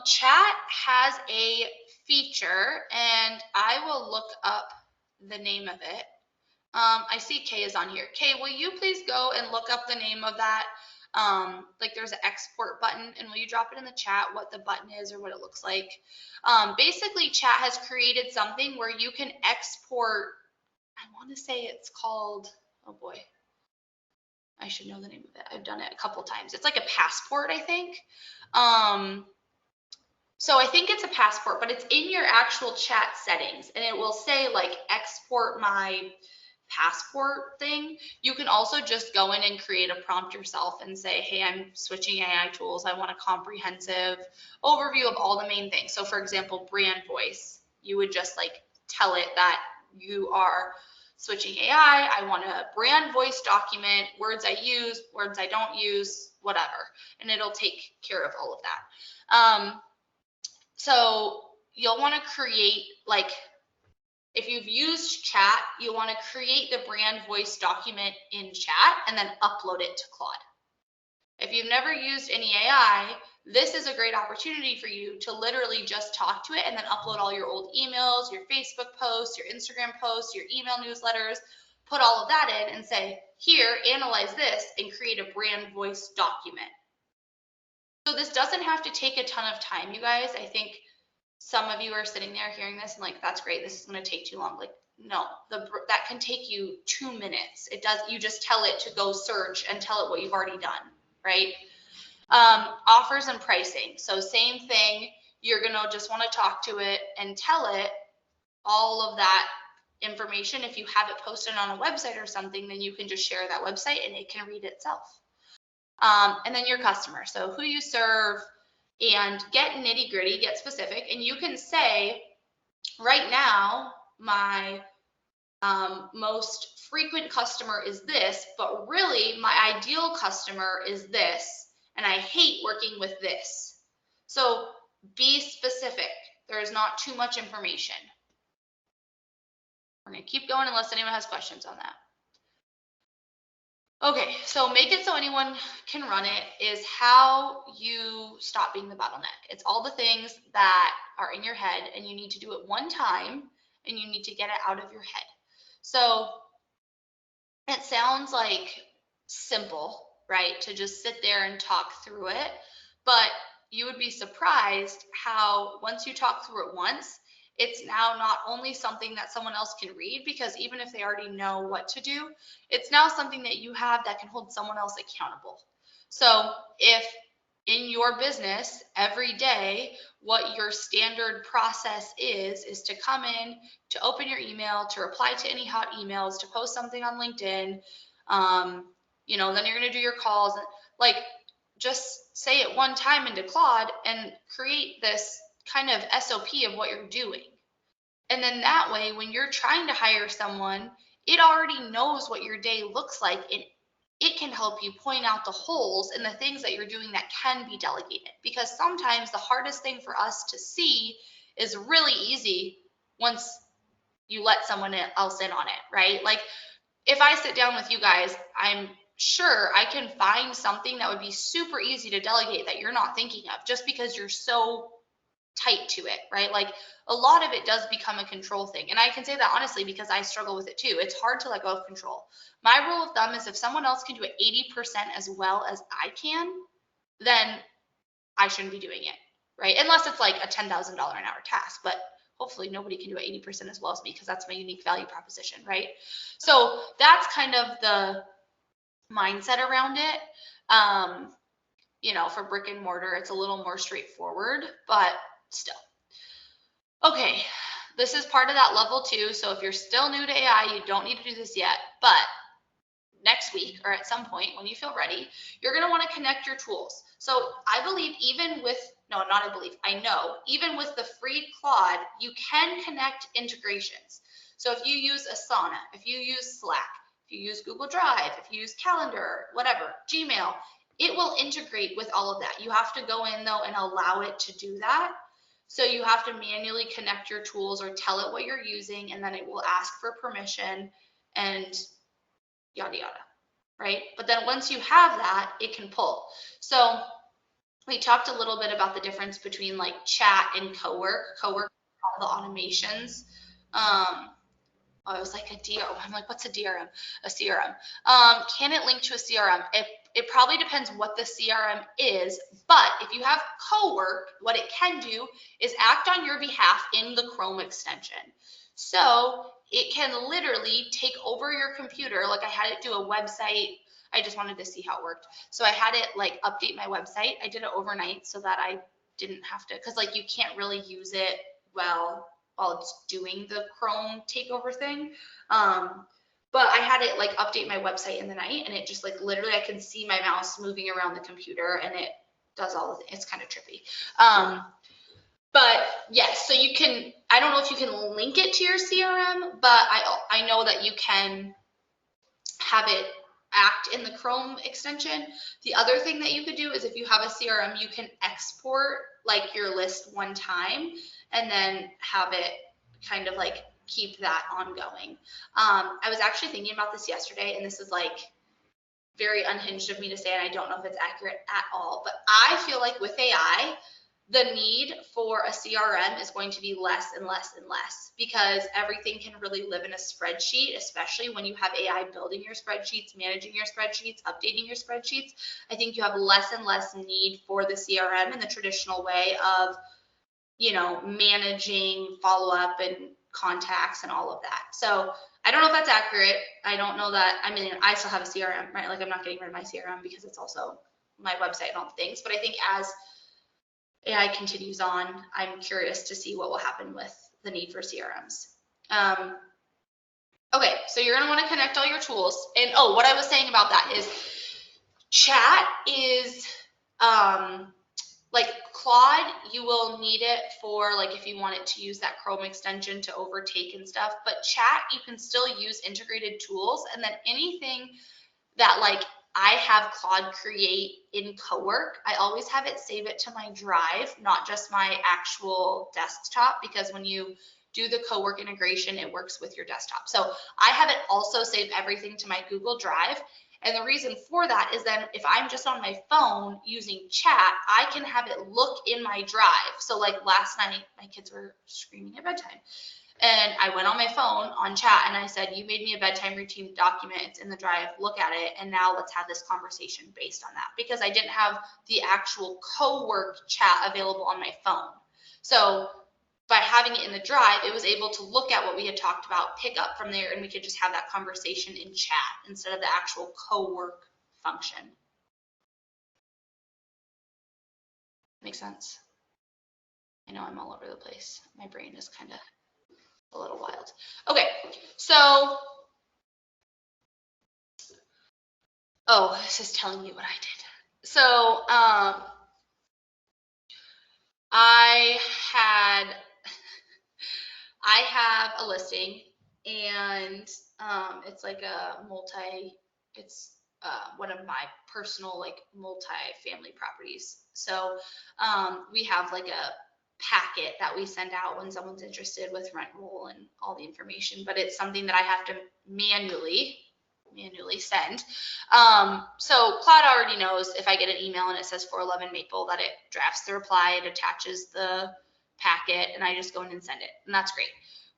Chat has a feature, and I will look up the name of it. I see Kay is on here. Kay, will you please go and look up the name of that? Like there's an export button, and will you drop it in the chat what the button is or what it looks like? Basically, chat has created something where you can export, I want to say it's called, oh boy, I should know the name of it. I've done it a couple times. It's like a passport, I think. So I think it's a passport, but it's in your actual chat settings, and it will say like export my passport thing. You can also just go in and create a prompt yourself and say, hey, I'm switching AI tools. I want a comprehensive overview of all the main things. So for example, brand voice, you would just like tell it that you are switching AI. I want a brand voice document, words I use, words I don't use, whatever. And it'll take care of all of that. So you'll want to create, like, if you've used chat, you'll want to create the brand voice document in chat and then upload it to Claude. If you've never used any AI, this is a great opportunity for you to literally just talk to it and then upload all your old emails, your Facebook posts, your Instagram posts, your email newsletters, put all of that in and say, here, analyze this and create a brand voice document. So this doesn't have to take a ton of time, you guys. I think some of you are sitting there hearing this and like, that's great, this is going to take too long. Like, no, that can take you 2 minutes. It does. You just tell it to go search and tell it what you've already done, right? Offers and pricing. So same thing. You're going to just want to talk to it and tell it all of that information. If you have it posted on a website or something, then you can just share that website and it can read itself. And then your customer. So who you serve, and get nitty gritty, get specific. And you can say, right now, my most frequent customer is this, but really my ideal customer is this, and I hate working with this. So be specific. There is not too much information. We're going to keep going unless anyone has questions on that. Okay, so make it so anyone can run it is how you stop being the bottleneck. It's all the things that are in your head, and you need to do it one time, and you need to get it out of your head. So it sounds like simple, right, to just sit there and talk through it, but you would be surprised how once you talk through it once, it's now not only something that someone else can read, because even if they already know what to do, it's now something that you have that can hold someone else accountable. So if in your business every day, what your standard process is to come in, to open your email, to reply to any hot emails, to post something on LinkedIn, then you're going to do your calls. Like, just say it one time into Claude and create this kind of SOP of what you're doing. And then that way, when you're trying to hire someone, it already knows what your day looks like, and it can help you point out the holes and the things that you're doing that can be delegated. Because sometimes the hardest thing for us to see is really easy once you let someone else in on it, right? Like, if I sit down with you guys, I'm sure I can find something that would be super easy to delegate that you're not thinking of, just because you're so tight to it, right? Like, a lot of it does become a control thing. And I can say that honestly because I struggle with it too. It's hard to let go of control. My rule of thumb is if someone else can do it 80% as well as I can, then I shouldn't be doing it, right? Unless it's like a $10,000 an hour task, but hopefully nobody can do it 80% as well as me, because that's my unique value proposition, right? So that's kind of the mindset around it. For brick and mortar, it's a little more straightforward, but still. Okay, this is part of that level 2. So if you're still new to AI, you don't need to do this yet, but next week or at some point when you feel ready, you're going to want to connect your tools. So I believe I know even with the free Claude, you can connect integrations. So if you use Asana, if you use Slack, if you use Google Drive, if you use Calendar, whatever, Gmail, it will integrate with all of that. You have to go in though and allow it to do that. So you have to manually connect your tools or tell it what you're using, and then it will ask for permission and yada yada, right? But then once you have that, it can pull. So we talked a little bit about the difference between like chat and Cowork. Cowork, all the automations. I was like a DRM. I'm like, what's a DRM? A CRM. Can it link to a CRM? It probably depends what the CRM is, but if you have Cowork, what it can do is act on your behalf in the Chrome extension. So it can literally take over your computer. Like, I had it do a website. I just wanted to see how it worked. So I had it like update my website. I did it overnight so that I didn't have to, because like you can't really use it while it's doing the Chrome takeover thing. But I had it like update my website in the night, and it just like literally I can see my mouse moving around the computer, and it does all the things. It's kind of trippy. But yes, so you can, I don't know if you can link it to your CRM, but I know that you can have it act in the Chrome extension. The other thing that you could do is if you have a CRM, you can export like your list one time and then have it kind of like keep that ongoing. I was actually thinking about this yesterday, and this is like very unhinged of me to say, and I don't know if it's accurate at all, but I feel like with AI, the need for a CRM is going to be less and less and less, because everything can really live in a spreadsheet, especially when you have AI building your spreadsheets, managing your spreadsheets, updating your spreadsheets. I think you have less and less need for the CRM in the traditional way of, managing follow-up and contacts and all of that. So I don't know if that's accurate. I don't know that. I mean, I still have a CRM, right? Like I'm not getting rid of my CRM because it's also my website and all the things. But I think as AI continues on, I'm curious to see what will happen with the need for CRMs. Okay, so you're gonna want to connect all your tools. And what I was saying about that is chat is like Claude, you will need it for like if you wanted to use that Chrome extension to overtake and stuff, but chat, you can still use integrated tools. And then anything that like I have Claude create in Cowork, I always have it save it to my drive, not just my actual desktop, because when you do the Cowork integration, it works with your desktop. So I have it also save everything to my Google Drive. And the reason for that is then if I'm just on my phone using chat, I can have it look in my drive. So like last night, my kids were screaming at bedtime. And I went on my phone on chat and I said, you made me a bedtime routine document. It's in the drive. Look at it. And now let's have this conversation based on that, because I didn't have the actual Cowork chat available on my phone. So by having it in the drive, it was able to look at what we had talked about, pick up from there, and we could just have that conversation in chat instead of the actual Cowork function. Makes sense? I know I'm all over the place. My brain is kind of a little wild. Okay, so, this is telling me what I did. So, I have a listing, and it's like it's one of my personal like multi-family properties. So we have like a packet that we send out when someone's interested with rent roll and all the information, but it's something that I have to manually send. So Claude already knows if I get an email and it says 411 Maple that it drafts the reply, it attaches the packet, and I just go in and send it, and that's great.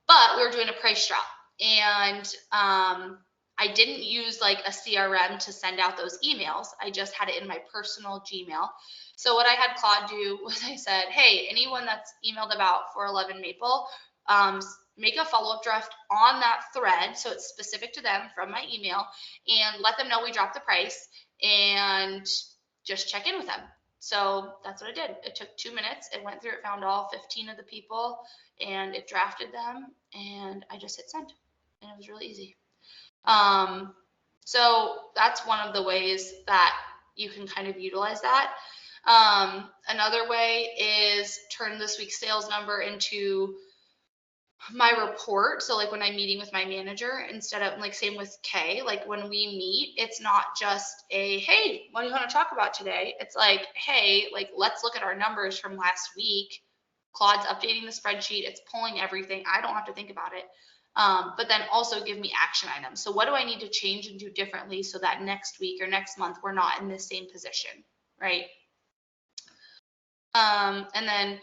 But we were doing a price drop, and I didn't use like a CRM to send out those emails. I just had it in my personal Gmail. So what I had Claude do was I said, hey, anyone that's emailed about 411 Maple, make a follow-up draft on that thread, so it's specific to them from my email, and let them know we dropped the price, and just check in with them. So that's what I did. It took 2 minutes. It went through, it found all 15 of the people, and it drafted them, and I just hit send, and it was really easy. So that's one of the ways that you can kind of utilize that. Another way is turn this week's sales number into my report. So like when I'm meeting with my manager, instead of like same with Kay, like when we meet, it's not just a, hey, what do you want to talk about today? It's like, hey, like let's look at our numbers from last week. Claude's updating the spreadsheet. It's pulling everything. I don't have to think about it. But then also give me action items. So what do I need to change and do differently so that next week or next month we're not in the same position, right? And then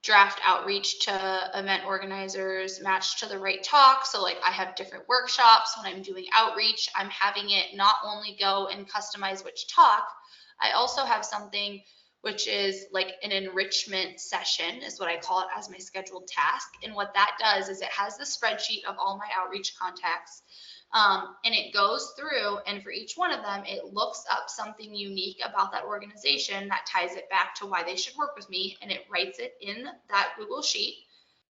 draft outreach to event organizers, match to the right talk. So like I have different workshops. When I'm doing outreach, I'm having it not only go and customize which talk, I also have something which is like an enrichment session is what I call it as my scheduled task. And what that does is it has the spreadsheet of all my outreach contacts. And it goes through, and for each one of them, it looks up something unique about that organization that ties it back to why they should work with me, and it writes it in that Google Sheet.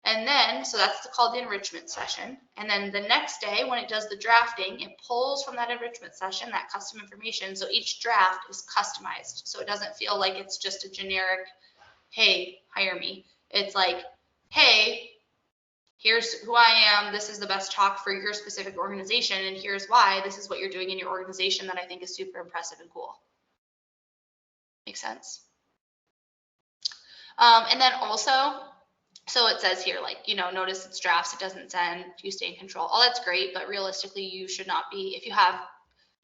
And then, so that's called the enrichment session. And then the next day, when it does the drafting, it pulls from that enrichment session that custom information. So each draft is customized. So it doesn't feel like it's just a generic, hey, hire me. It's like, hey, here's who I am. This is the best talk for your specific organization. And here's why. This is what you're doing in your organization that I think is super impressive and cool. Make sense? And then also, so it says here, like, you know, notice it's drafts, it doesn't send, you stay in control. All that's great, but realistically, you should not be, if you have,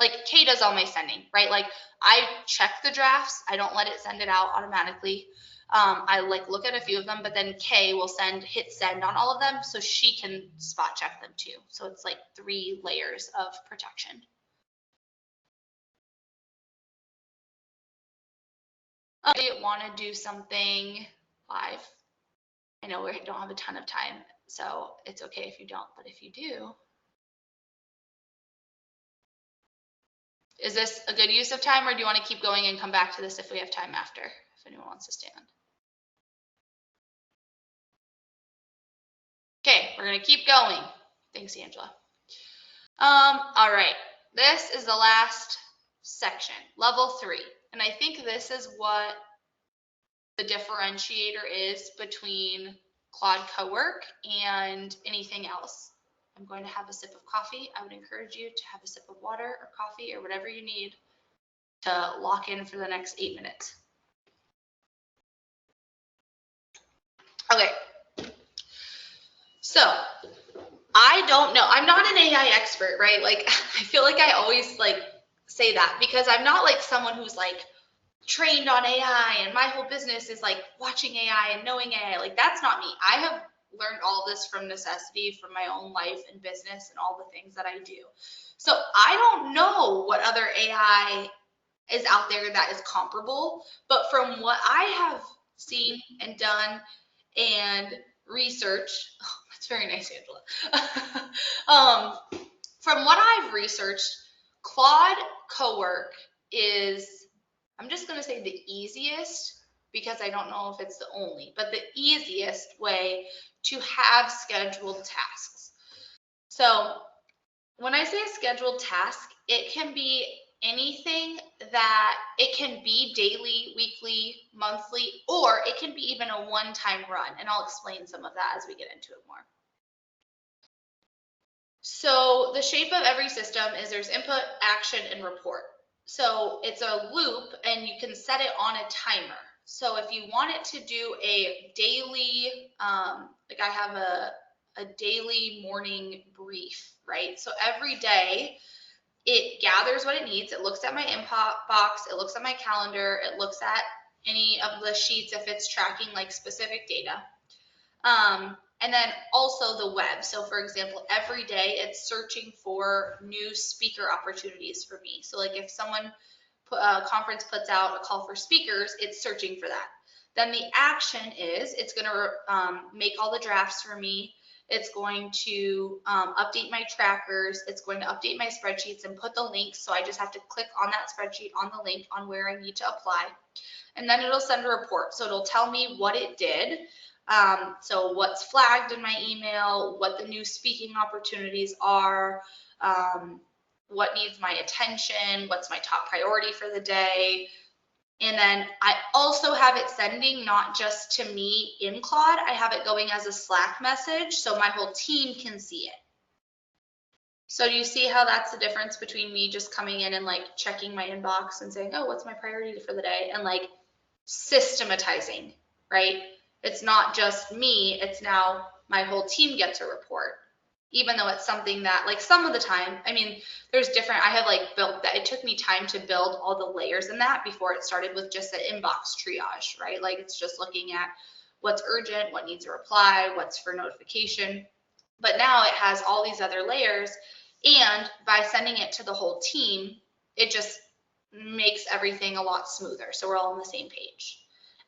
like, Kay does all my sending, right? Like, I check the drafts, I don't let it send it out automatically. I like look at a few of them, but then Kay will hit send on all of them so she can spot check them too. So it's like 3 layers of protection. I want to do something live. I know we don't have a ton of time, so it's okay if you don't, but if you do, is this a good use of time, or do you want to keep going and come back to this if we have time after, if anyone wants to stay on? Okay, we're gonna keep going. Thanks, Angela. All right, this is the last section, level 3, and I think this is what the differentiator is between Claude Cowork and anything else. I'm going to have a sip of coffee. I would encourage you to have a sip of water or coffee or whatever you need to lock in for the next 8 minutes. Okay. So I don't know. I'm not an AI expert, right? Like, I feel like I always like say that because I'm not like someone who's like trained on AI and my whole business is like watching AI and knowing AI. Like, that's not me. I have learned all this from necessity from my own life and business and all the things that I do. So I don't know what other AI is out there that is comparable, but from what I have seen and done and researched, oh, that's very nice, Angela. From what I've researched, Claude Cowork is, I'm just going to say the easiest, because I don't know if it's the only, but the easiest way to have scheduled tasks. So when I say a scheduled task, it can be anything that it can be daily, weekly, monthly, or it can be even a one-time run. And I'll explain some of that as we get into it more. So the shape of every system is there's input, action, and report. So it's a loop and you can set it on a timer. So if you want it to do a daily, like I have a daily morning brief, right? So every day it gathers what it needs. It looks at my inbox, it looks at my calendar, it looks at any of the sheets if it's tracking like specific data. And then also the web. So for example, every day it's searching for new speaker opportunities for me. So like if someone, a conference puts out a call for speakers, it's searching for that. Then the action is it's going to make all the drafts for me. It's going to update my trackers. It's going to update my spreadsheets and put the links. So I just have to click on that spreadsheet on the link on where I need to apply. And then it'll send a report. So it'll tell me what it did. So what's flagged in my email, what the new speaking opportunities are, what needs my attention, what's my top priority for the day. And then I also have it sending not just to me in Claude, I have it going as a Slack message so my whole team can see it. So do you see how that's the difference between me just coming in and like checking my inbox and saying, oh, what's my priority for the day? And like systematizing, right? It's not just me, it's now my whole team gets a report. Even though it's something that like some of the time, I mean, there's different, I have like built that, it took me time to build all the layers in that before it started with just the inbox triage, right? Like it's just looking at what's urgent, what needs a reply, what's for notification. But now it has all these other layers, and by sending it to the whole team, it just makes everything a lot smoother. So we're all on the same page.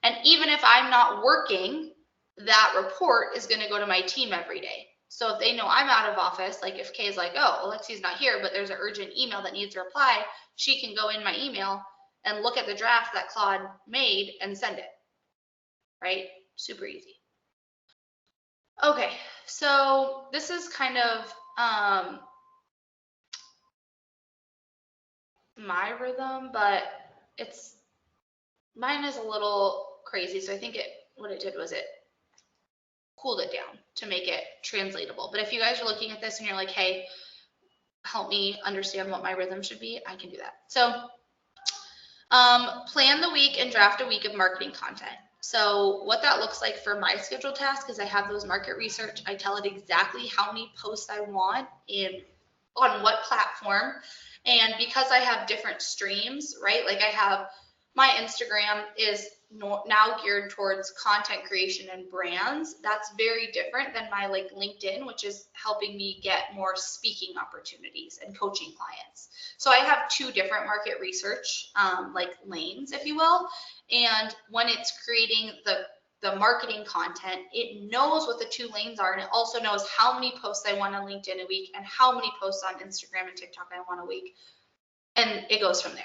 And even if I'm not working, that report is going to go to my team every day. So if they know I'm out of office, like if Kay's like, oh, Alexia's not here, but there's an urgent email that needs a reply, she can go in my email and look at the draft that Claude made and send it, right? Super easy. Okay, so this is kind of my rhythm, but mine is a little crazy. So I think what it did was it cooled it down to make it translatable. But if you guys are looking at this and you're like, hey, help me understand what my rhythm should be, I can do that. So plan the week and draft a week of marketing content. So what that looks like for my scheduled task is I have those market research. I tell it exactly how many posts I want and on what platform. And because I have different streams, right? Like I have my Instagram is now geared towards content creation and brands. That's very different than my like LinkedIn, which is helping me get more speaking opportunities and coaching clients. So I have two different market research like lanes, if you will. And when it's creating the marketing content, it knows what the two lanes are, and it also knows how many posts I want on LinkedIn a week and how many posts on Instagram and TikTok I want a week, and it goes from there.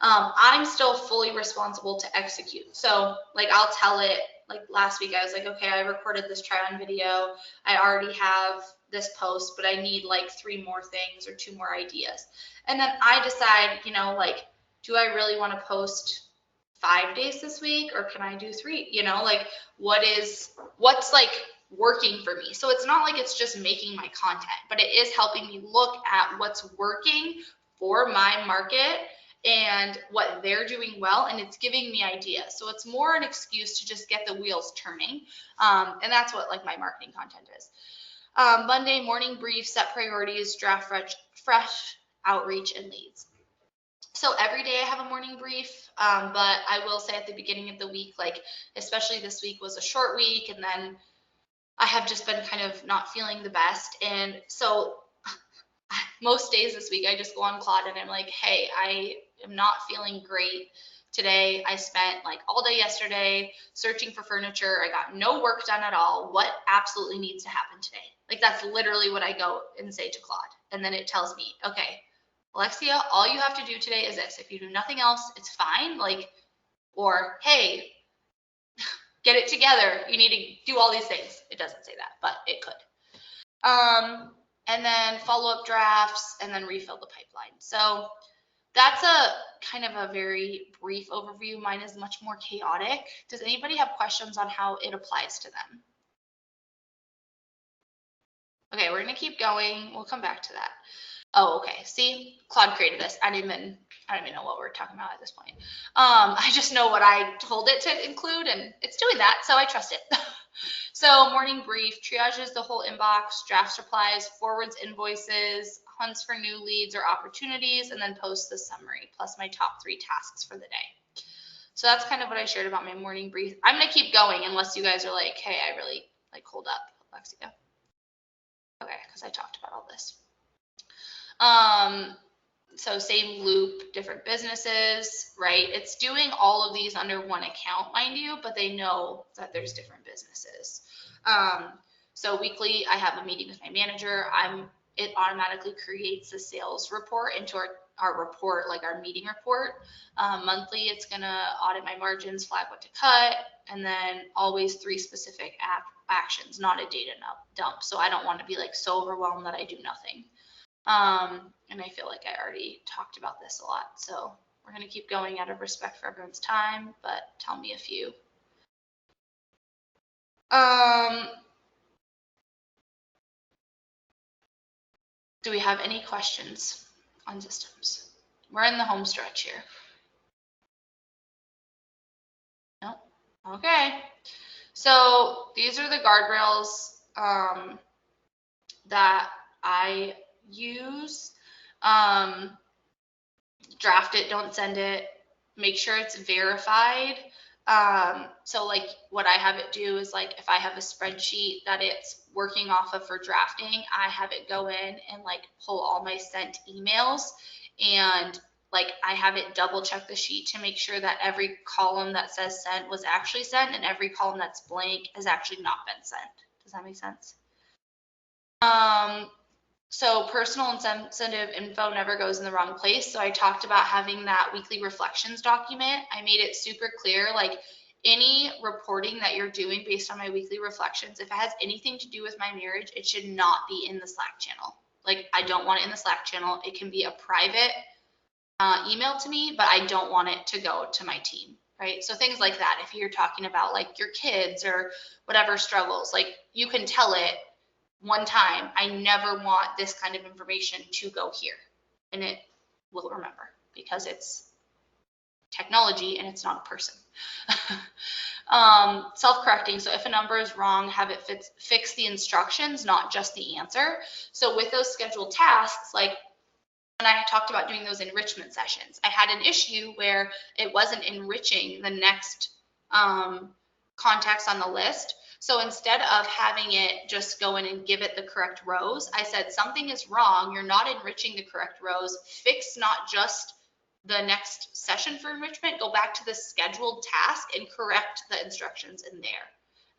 I'm still fully responsible to execute. So like I'll tell it, like last week I was like, okay, I recorded this try on video, I already have this post, but I need like 3 more things or 2 more ideas. And then I decide, you know, like, do I really want to post 5 days this week, or can I do 3? You know, like what's like working for me. So it's not like it's just making my content, but it is helping me look at what's working for my market and what they're doing well, and it's giving me ideas. So it's more an excuse to just get the wheels turning, and that's what like my marketing content is. Monday morning brief, set priorities, draft fresh outreach and leads. So every day I have a morning brief, but I will say at the beginning of the week, like especially this week was a short week, and then I have just been kind of not feeling the best. And so most days this week I just go on Claude and I'm like, hey, I am not feeling great today. I spent like all day yesterday searching for furniture. I got no work done at all. What absolutely needs to happen today? Like that's literally what I go and say to Claude. And then it tells me, okay, Alexia, all you have to do today is this. If you do nothing else, it's fine. Like, or hey, get it together. You need to do all these things. It doesn't say that, but it could. And then follow-up drafts, and then refill the pipeline. So that's a kind of a very brief overview. Mine is much more chaotic. Does anybody have questions on how it applies to them? Okay, we're gonna keep going. We'll come back to that. Oh, okay. See, Claude created this. I don't even know what we're talking about at this point. I just know what I told it to include, and it's doing that, so I trust it. So morning brief, triages the whole inbox, drafts replies, forwards invoices, hunts for new leads or opportunities, and then posts the summary, plus my top 3 tasks for the day. So that's kind of what I shared about my morning brief. I'm gonna keep going unless you guys are like, hey, I really like hold up, Alexia. Okay, because I talked about all this. So same loop, different businesses, right? It's doing all of these under one account, mind you, but they know that there's different businesses. So weekly, I have a meeting with my manager. It automatically creates a sales report into our report, like our meeting report. Monthly, it's gonna audit my margins, flag what to cut, and then always 3 specific actions, not a data dump. So I don't want to be like so overwhelmed that I do nothing. And I feel like I already talked about this a lot, so we're going to keep going out of respect for everyone's time, but tell me a few. Do we have any questions on systems? We're in the home stretch here. No? Okay. So these are the guardrails that I use. Draft it, don't send it, make sure it's verified. So like what I have it do is like if I have a spreadsheet that it's working off of for drafting, I have it go in and like pull all my sent emails, and like I have it double check the sheet to make sure that every column that says sent was actually sent and every column that's blank has actually not been sent. Does that make sense? So personal and sensitive info never goes in the wrong place. So I talked about having that weekly reflections document. I made it super clear, like any reporting that you're doing based on my weekly reflections, if it has anything to do with my marriage, it should not be in the Slack channel. Like I don't want it in the Slack channel. It can be a private email to me, but I don't want it to go to my team, right? So things like that. If you're talking about like your kids or whatever struggles, like you can tell it one time, I never want this kind of information to go here, and it will remember because it's technology and it's not a person. Self-correcting. So if a number is wrong, have it fix the instructions, not just the answer. So with those scheduled tasks, like when I talked about doing those enrichment sessions, I had an issue where it wasn't enriching the next contacts on the list. So instead of having it just go in and give it the correct rows, I said something is wrong. You're not enriching the correct rows. Fix not just the next session for enrichment, go back to the scheduled task and correct the instructions in there.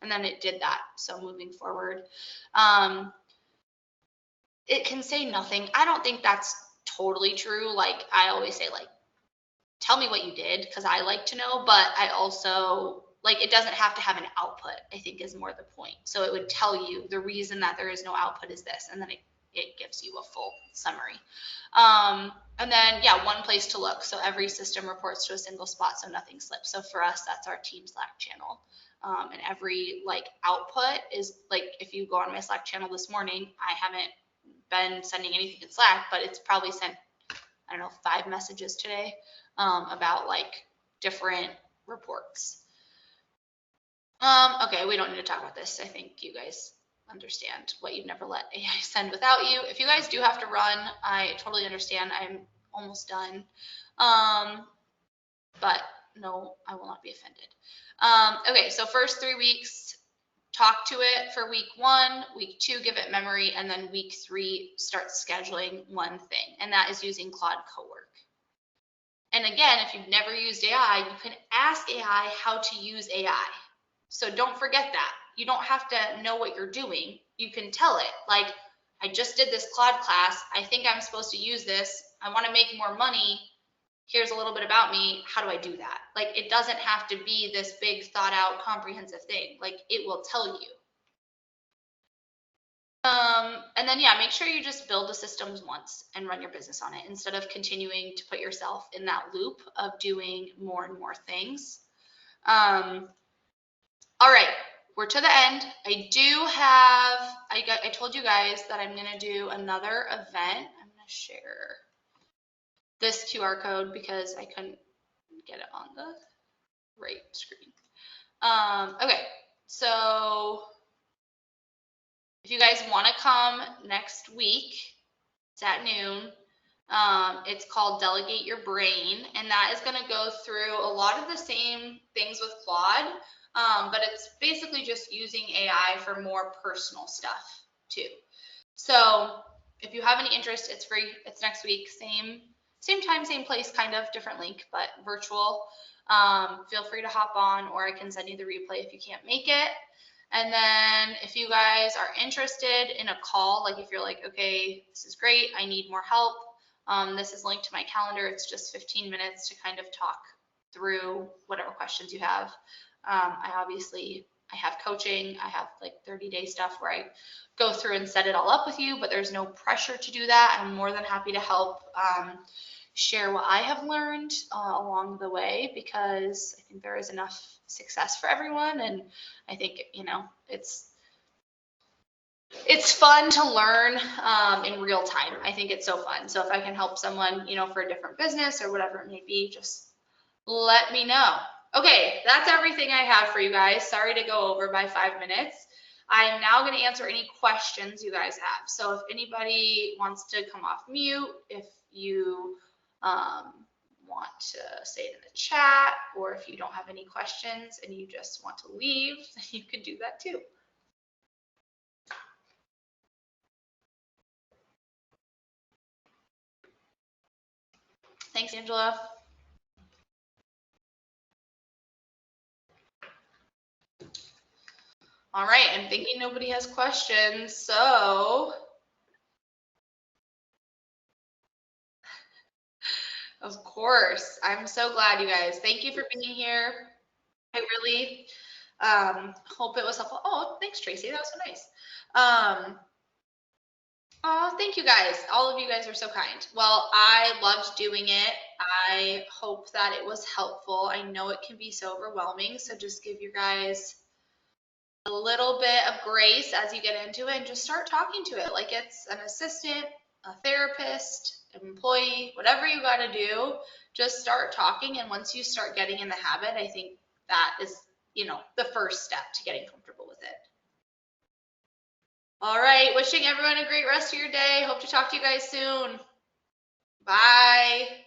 And then it did that. So moving forward, it can say nothing. I don't think that's totally true. Like I always say, like, tell me what you did because I like to know, but I also like it doesn't have to have an output, I think is more the point. So it would tell you the reason that there is no output is this, and then it gives you a full summary. And then, yeah, one place to look. So every system reports to a single spot so nothing slips. So for us, that's our team Slack channel. And every like output is like, if you go on my Slack channel this morning, I haven't been sending anything in Slack, but it's probably sent, I don't know, 5 messages today about like different reports. Okay, we don't need to talk about this. I think you guys understand what you've never let AI send without you. If you guys do have to run, I totally understand. I'm almost done. But no, I will not be offended. Okay, so first 3 weeks, talk to it for week 1, week 2, give it memory, and then week 3, start scheduling one thing. And that is using Claude Cowork. And again, if you've never used AI, you can ask AI how to use AI. So don't forget that. You don't have to know what you're doing. You can tell it, like, I just did this Claude class. I think I'm supposed to use this. I want to make more money. Here's a little bit about me. How do I do that? Like, it doesn't have to be this big thought out comprehensive thing. Like, it will tell you. And then, yeah, make sure you just build the systems once and run your business on it instead of continuing to put yourself in that loop of doing more and more things. All right, we're to the end. I do have, I told you guys that I'm going to do another event. I'm going to share this QR code because I couldn't get it on the right screen. Okay, so if you guys want to come next week, it's at noon. It's called Delegate Your Brain, and that is going to go through a lot of the same things with Claude, but it's basically just using AI for more personal stuff too. So if you have any interest, it's free. It's next week, same time, same place, kind of different link, but virtual. Feel free to hop on, or I can send you the replay if you can't make it. And then if you guys are interested in a call, like if you're like, okay, this is great, I need more help, this is linked to my calendar. It's just 15 minutes to kind of talk through whatever questions you have. I have coaching. I have like 30-day stuff where I go through and set it all up with you, but there's no pressure to do that. I'm more than happy to help share what I have learned along the way, because I think there is enough success for everyone. And I think, it's fun to learn in real time. I think it's so fun. So if I can help someone, for a different business or whatever it may be, just let me know. Okay, that's everything I have for you guys. Sorry to go over by 5 minutes. I am now going to answer any questions you guys have. So if anybody wants to come off mute, if you want to say it in the chat, or if you don't have any questions and you just want to leave, you can do that too. Thanks, Angela. All right, I'm thinking nobody has questions, so of course, I'm so glad, you guys. Thank you for being here. I really hope it was helpful. Oh, thanks, Tracy. That was so nice. Oh, thank you guys. All of you guys are so kind. Well, I loved doing it. I hope that it was helpful. I know it can be so overwhelming, so just give you guys a little bit of grace as you get into it and just start talking to it like it's an assistant, a therapist, an employee, whatever you got to do. Just start talking, and once you start getting in the habit, I think that is, the first step to getting comfortable with it. All right, wishing everyone a great rest of your day. Hope to talk to you guys soon. Bye.